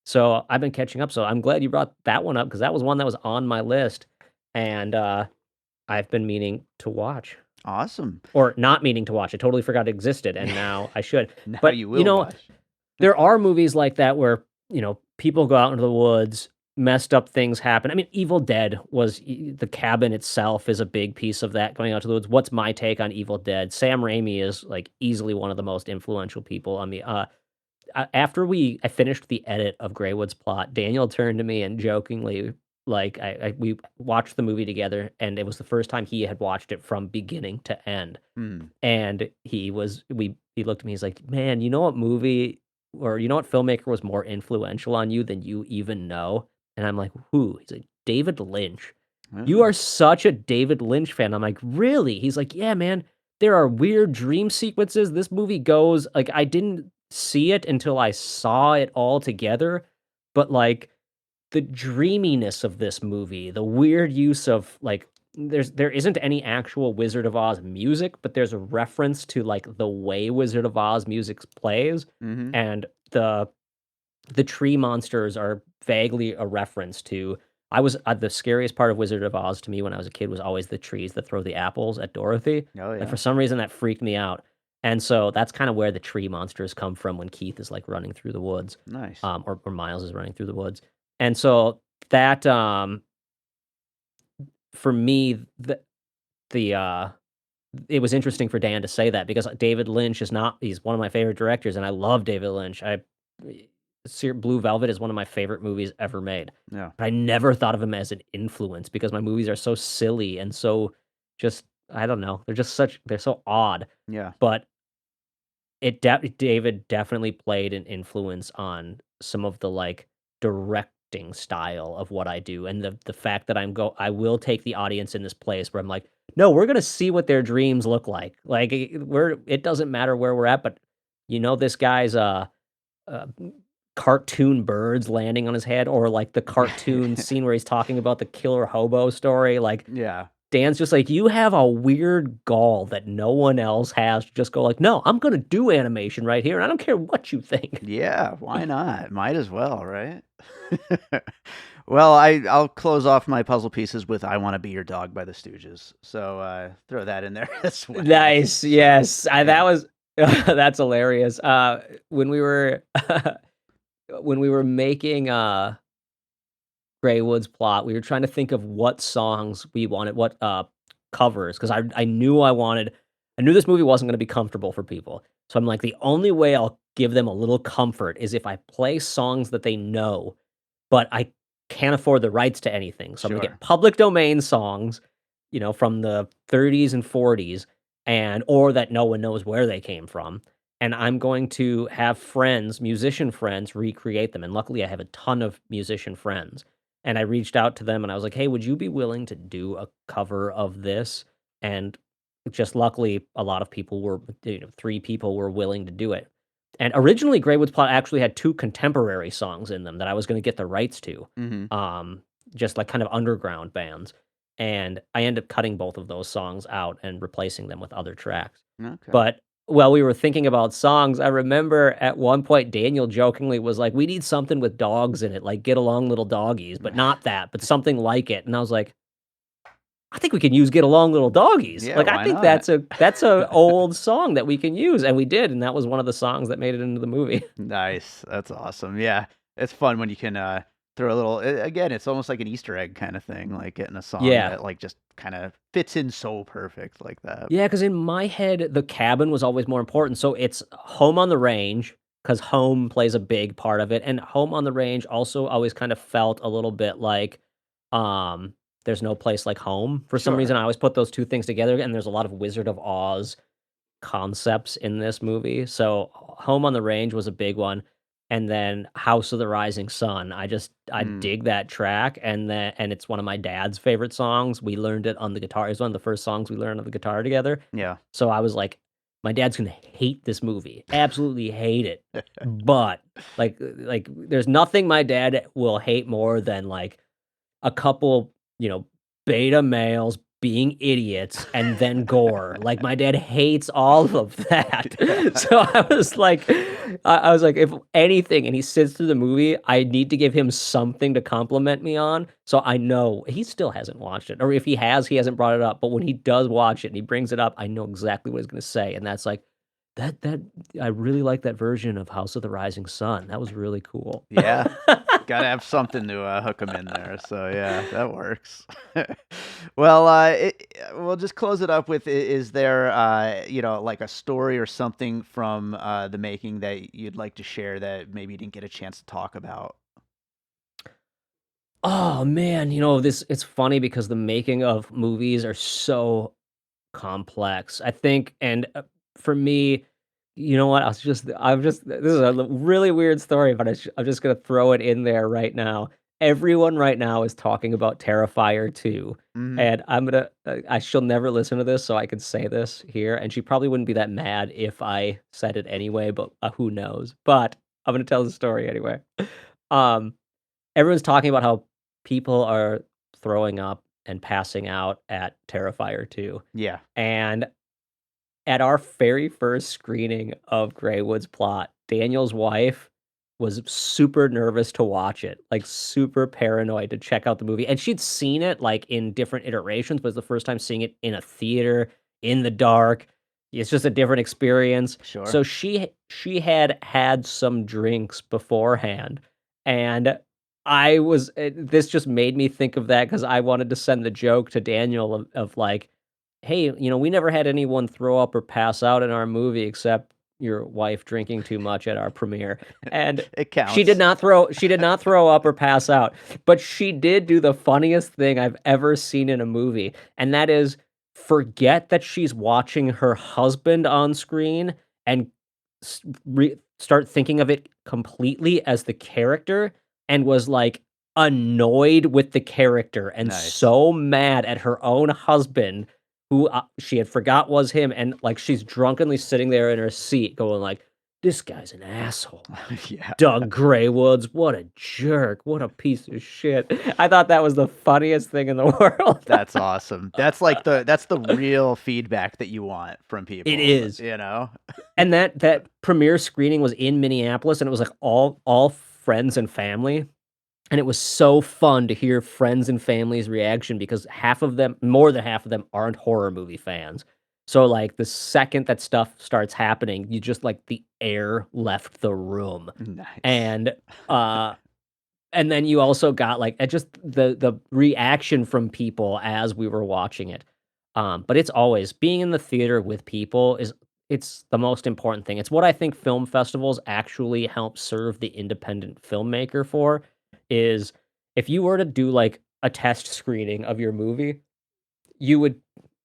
B: So, I've been catching up, so I'm glad you brought that one up because that was one that was on my list, and, I've been meaning to watch.
A: Awesome.
B: Or not meaning to watch, I totally forgot it existed, and now I should.
A: Now
B: But,
A: you will watch.
B: there are movies like that where, people go out into the woods, messed up things happen. I mean, Evil Dead was the cabin itself is a big piece of that going out to the woods. What's my take on Evil Dead? Sam Raimi is like easily one of the most influential people on me. After I finished the edit of Greywood's plot, Daniel turned to me and jokingly, like, we watched the movie together, and it was the first time he had watched it from beginning to end.
A: Mm.
B: And he looked at me, he's like, "Man, you know what movie or you know what filmmaker was more influential on you than you even know?" And I'm like, "Who?" He's like, "David Lynch. You are
A: Oh,
B: such a David Lynch fan." I'm like, "Really?" He's like, "Yeah, man. There are weird dream sequences. This movie goes like I didn't see it until I saw it all together, but like the dreaminess of this movie, the weird use of, like there isn't any actual Wizard of Oz music, but there's a reference to, like, the way Wizard of Oz music plays,
A: mhm.
B: and the tree monsters are vaguely a reference to the scariest part of Wizard of Oz to me when I was a kid was always the trees that throw the apples at Dorothy.
A: Oh,
B: Like,
A: yeah.
B: for some reason, that freaked me out, and so that's kinda where the tree monsters come from when Keith is, like, running through the woods,
A: Nice.
B: or Miles is running through the woods, and so that, for me, the, it was interesting for Dan to say that because David Lynch he's one of my favorite directors, and I love David Lynch. Blue Velvet is one of my favorite movies ever made,
A: Yeah.
B: but I never thought of him as an influence because my movies are so silly and so just I don't know, they're so odd,
A: Yeah.
B: but David definitely played an influence on some of the, like, directing style of what I do, and the fact that I will take the audience in this place where I'm like, "No, we're gonna see what their dreams look like." Like, it doesn't matter where we're at, but, this guy's, cartoon birds landing on his head or, like, the cartoon scene where he's talking about the killer hobo story, like,
A: Yeah.
B: Dan's just like, "You have a weird gall that no one else has to just go like, 'No, I'm gonna do animation right here, and I don't care what you think.'"
A: Yeah, why not? Might as well, right? Well, I'll close off my puzzle pieces with "I Wanna Be Your Dog" by the Stooges, so, throw that in there as well.
B: Nice, yes. That
A: Yeah.
B: was that's hilarious. When we were when we were making, Greywood's plot, we were trying to think of what songs we wanted, what, covers, 'cause I knew this movie wasn't gonna be comfortable for people. So I'm like, the only way I'll give them a little comfort is if I play songs that they know, but I can't afford the rights to anything. So I'm gonna
A: Sure.
B: get public domain songs, from the 30s and 40s or that no one knows where they came from. and I'm going to have friends, musician friends, recreate them. And luckily, I have a ton of musician friends. And I reached out to them and I was like, "Hey, would you be willing to do a cover of this?" And just luckily, a lot of people were, 3 people were willing to do it. And originally, Greywood's Plot actually had 2 contemporary songs in them that I was gonna get the rights to,
A: Mhm.
B: um, just like kind of underground bands. And I ended up cutting both of those songs out and replacing them with other tracks.
A: Okay.
B: But while we were thinking about songs, I remember at one point Daniel jokingly was like, "We need something with dogs in it, like Get Along Little Doggies, but not that, but something like it." And I was like, "I think we can use Get Along Little Doggies."
A: Yeah,
B: Like, I
A: why
B: think
A: not?
B: that's a old song that we can use, and we did, and that was one of the songs that made it into the movie.
A: Nice. That's awesome. Yeah. It's fun when you can throw a little again, it's almost like an Easter egg kind of thing, like getting a song
B: Yeah.
A: that like just kind of fits in so perfect like that.
B: Yeah, because in my head, the cabin was always more important, so it's Home on the Range, because home plays a big part of it, and Home on the Range also always kind of felt a little bit like, There's No Place Like Home. For some
A: Sure.
B: reason, I always put those 2 things together, and there's a lot of Wizard of Oz concepts in this movie. So Home on the Range was a big one, and then House of the Rising Sun. I
A: Mm,
B: dig that track, and it's one of my dad's favorite songs. We learned it on the guitar. It's one of the first songs we learned on the guitar together.
A: yeah.
B: So I was like, my dad's gonna hate this movie, absolutely hate it. But like there's nothing my dad will hate more than like a couple, beta males being idiots and then gore. Like, my dad hates all of that.
A: Yeah.
B: So I was like, if anything, and he sits through the movie, I need to give him something to compliment me on. So I know he still hasn't watched it. Or if he has, he hasn't brought it up. But when he does watch it and he brings it up, I know exactly what he's gonna say. And that's like, that I really like that version of House of the Rising Sun. That was really cool.
A: Yeah. Gotta have something to hook them in there. So yeah, that works. Well, we'll just close it up with: is there, like a story or something from the making that you'd like to share that maybe you didn't get a chance to talk about?
B: Oh man, it's funny because the making of movies are so complex. I think, and for me, you know what? This is a really weird story, but I'm just gonna throw it in there right now. Everyone right now is talking about Terrifier 2,
A: Mhm.
B: and she'll never listen to this, so I can say this here, and she probably wouldn't be that mad if I said it anyway, but who knows? But I'm gonna tell the story anyway. Um, Everyone's talking about how people are throwing up and passing out at Terrifier 2,
A: Yeah.
B: and at our very first screening of Greywood's Plot, Daniel's wife was super nervous to watch it, like, super paranoid to check out the movie, and she'd seen it, like, in different iterations, but it's the first time seeing it in a theater, in the dark. It's just a different experience.
A: Sure.
B: So she had had some drinks beforehand, and this just made me think of that because I wanted to send the joke to Daniel of like, "Hey, we never had anyone throw up or pass out in our movie except your wife drinking too much at our premiere." And
A: It
B: she did
A: counts.
B: not throw up or pass out, but she did do the funniest thing I've ever seen in a movie, and that is forget that she's watching her husband on screen and start thinking of it completely as the character, and was, like, annoyed with the character and
A: Nice.
B: so mad at her own husband, who, she had forgot was him, and, like, she's drunkenly sitting there in her seat going like, "This guy's an asshole.
A: Yeah.
B: Doug Graywoods, what a jerk, what a piece of shit." I thought that was the funniest thing in the world.
A: That's awesome. That's the real feedback that you want from
B: It
A: people,
B: is.
A: you know?
B: And that premiere screening was in Minneapolis, and it was, like, all friends and family. And it was so fun to hear friends and family's reaction because half of them, more than half of them, aren't horror movie fans. So, like, the second that stuff starts happening, you just like the air left the room.
A: Nice.
B: And uh and then you also got like just the reaction from people as we were watching it. But it's always being in the theater with people it's the most important thing. It's what I think film festivals actually help serve the independent filmmaker for is if you were to do like a test screening of your movie, you would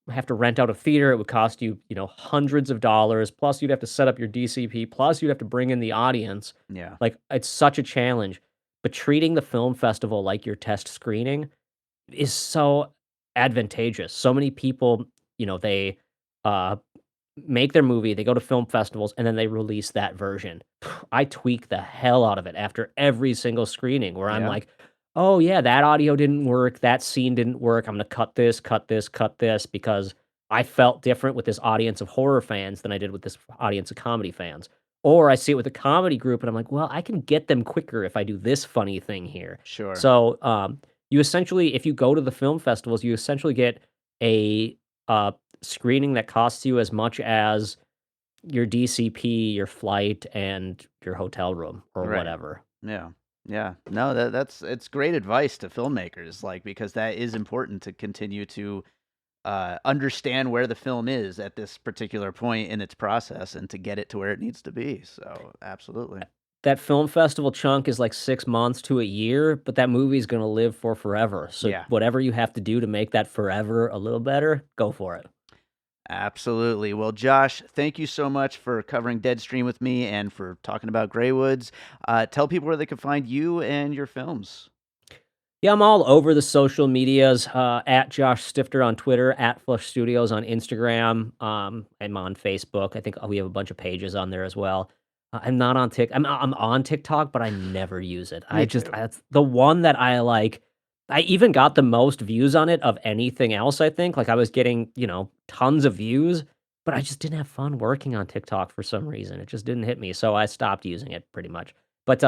B: have to rent out a theater. It would cost you, hundreds of dollars. Plus, you'd have to set up your DCP. Plus, you'd have to bring in the audience.
A: Yeah.
B: Like, it's such a challenge. But treating the film festival like your test screening is so advantageous. So many people, they uh, make their movie, they go to film festivals, and then they release that version. I tweak the hell out of it after every single screening where I'm
A: Yeah.
B: like, "Oh, yeah, that audio didn't work, that scene didn't work, I'm gonna cut this, cut this, cut this," because I felt different with this audience of horror fans than I did with this audience of comedy fans. Or I see it with a comedy group, and I'm like, "Well, I can get them quicker if I do this funny thing here."
A: Sure.
B: So, you essentially if you go to the film festivals, you essentially get a, screening that costs you as much as your DCP, your flight, and your hotel room or
A: Right.
B: whatever.
A: Yeah. Yeah. No, that's it's great advice to filmmakers, like, because that is important to continue to understand where the film is at this particular point in its process and to get it to where it needs to be. So, absolutely.
B: That film festival chunk is like 6 months to a year, but that movie's gonna live for forever. So
A: Yeah.
B: whatever you have to do to make that forever a little better, go for it.
A: Absolutely. Well, Josh, thank you so much for covering Deadstream with me and for talking about Greywoods. Tell people where they can find you and your films.
B: Yeah, I'm all over the social medias, at Josh Stifter on Twitter, at Flush Studios on Instagram. I'm on Facebook. I think we have a bunch of pages on there as well. I'm not on Tik. I'm on TikTok, but I never use it.
A: Me too.
B: That's the one that I like. I even got the most views on it of anything else. I think like I was getting tons of views, but I just didn't have fun working on TikTok for some reason. It just didn't hit me, so I stopped using it pretty much. But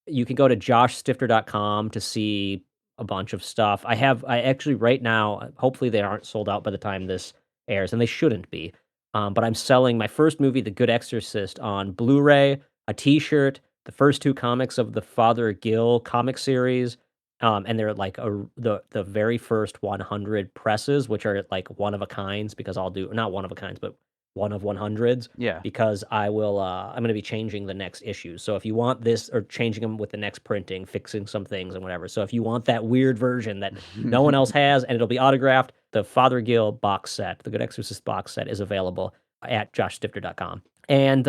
B: you can go to joshstifter.com to see a bunch of stuff. I actually right now, hopefully they aren't sold out by the time this airs, and they shouldn't be. But I'm selling my first movie, The Good Exorcist, on Blu-ray, a T-shirt, the first 2 comics of the Father Gill comic series, and they're like the very first 100 presses, which are like one of a kinds because I'll do not one of a kinds, but one of 100s
A: Yeah.
B: because I'm gonna be changing the next issue. So if you want this or changing them with the next printing, fixing some things and whatever. So if you want that weird version that no one else has and it'll be autographed, the Father Gill box set, the Good Exorcist box set is available at joshstifter.com. And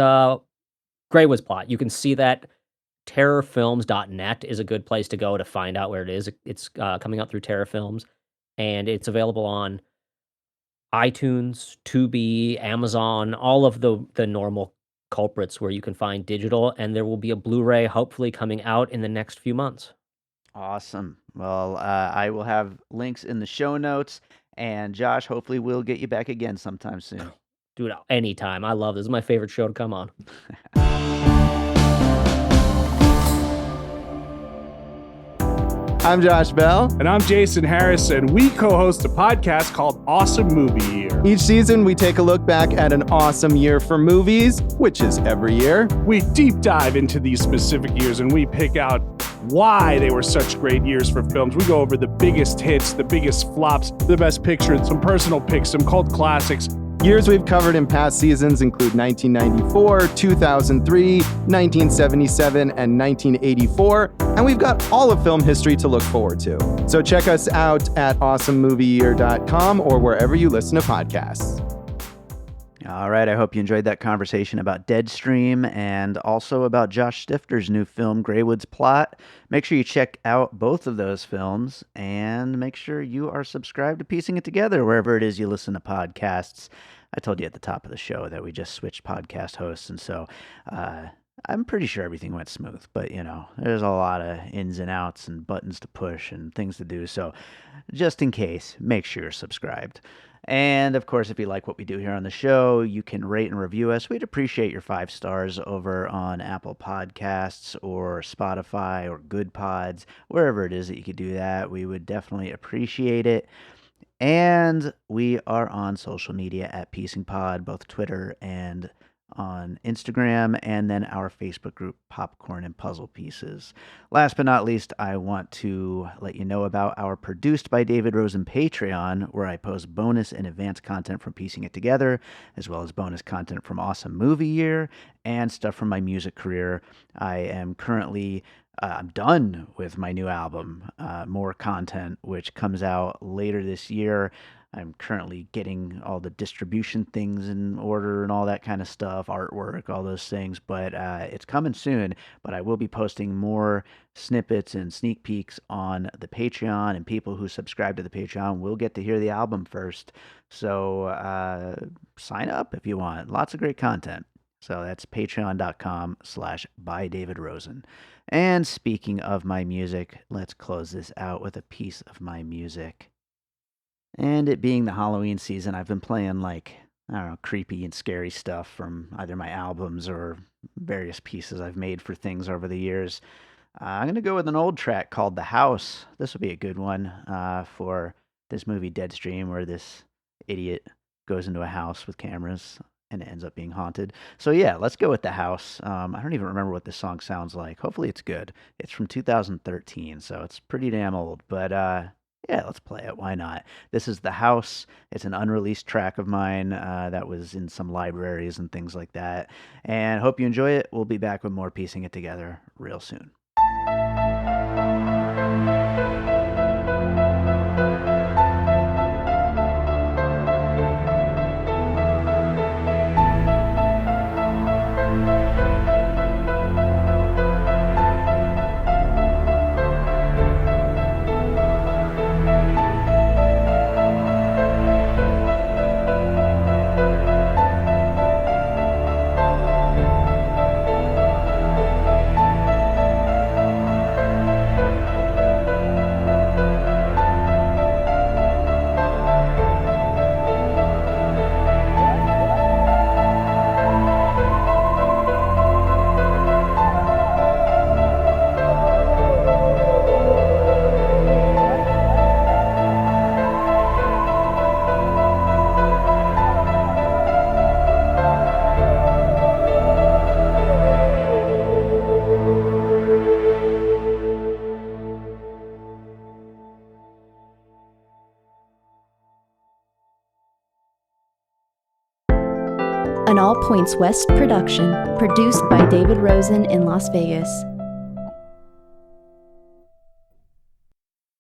B: Greywood's Plot, you can see that terrorfilms.net is a good place to go to find out where it is. It's coming out through Terror Films, and it's available on iTunes, Tubi, Amazon, all of the normal culprits where you can find digital, and there will be a Blu-ray hopefully coming out in the next few months.
A: Awesome. Well, I will have links in the show notes. And Josh, hopefully we'll get you back again sometime soon.
B: Dude, anytime. I love this. This is my favorite show to come on.
C: I'm Josh Bell.
D: And I'm Jason Harris, and we co-host a podcast called Awesome Movie Year.
C: Each season, we take a look back at an awesome year for movies, which is every year.
D: We deep dive into these specific years, and we pick out why they were such great years for films. We go over the biggest hits, the biggest flops, the best pictures, some personal picks, some cult classics.
C: Years we've covered in past seasons include 1994, 2003, 1977, and 1984, and we've got all of film history to look forward to. So check us out at awesomemovieyear.com or wherever you listen to podcasts.
A: All right, I hope you enjoyed that conversation about Deadstream and also about Josh Stifter's new film, Greywoods Plot. Make sure you check out both of those films and make sure you are subscribed to Piecing It Together wherever it is you listen to podcasts. I told you at the top of the show that we just switched podcast hosts, and so I'm pretty sure everything went smooth, but there's a lot of ins and outs and buttons to push and things to do, so just in case, make sure you're subscribed. And of course, if you like what we do here on the show, you can rate and review us. We'd appreciate your 5 stars over on Apple Podcasts or Spotify or Good Pods, wherever it is that you could do that. We would definitely appreciate it. And we are on social media at Piecing Pod, both Twitter and on Instagram, and then our Facebook group, Popcorn and Puzzle Pieces. Last but not least, I want to let you know about our Produced by David Rosen Patreon, where I post bonus and advanced content from Piecing It Together, as well as bonus content from Awesome Movie Year and stuff from my music career. I am currently I'm done with my new album, More Content, which comes out later this year. I'm currently getting all the distribution things in order and all that kind of stuff, artwork, all those things. But it's coming soon. But I will be posting more snippets and sneak peeks on the Patreon, and people who subscribe to the Patreon will get to hear the album first. So sign up if you want. Lots of great content. So that's patreon.com/bydavidrosen. And speaking of my music, let's close this out with a piece of my music. And it being the Halloween season, I've been playing like, I don't know, creepy and scary stuff from either my albums or various pieces I've made for things over the years. I'm going to go with an old track called The House. This will be a good one for this movie Deadstream, where this idiot goes into a house with cameras and it ends up being haunted. So yeah, let's go with The House. I don't even remember what this song sounds like. Hopefully it's good. It's from 2013, so it's pretty damn old. But yeah, let's play it. Why not? This is The House. It's an unreleased track of mine that was in some libraries and things like that. And hope you enjoy it. We'll be back with more Piecing It Together real soon.
E: An All Points West production, produced by David Rosen in Las Vegas.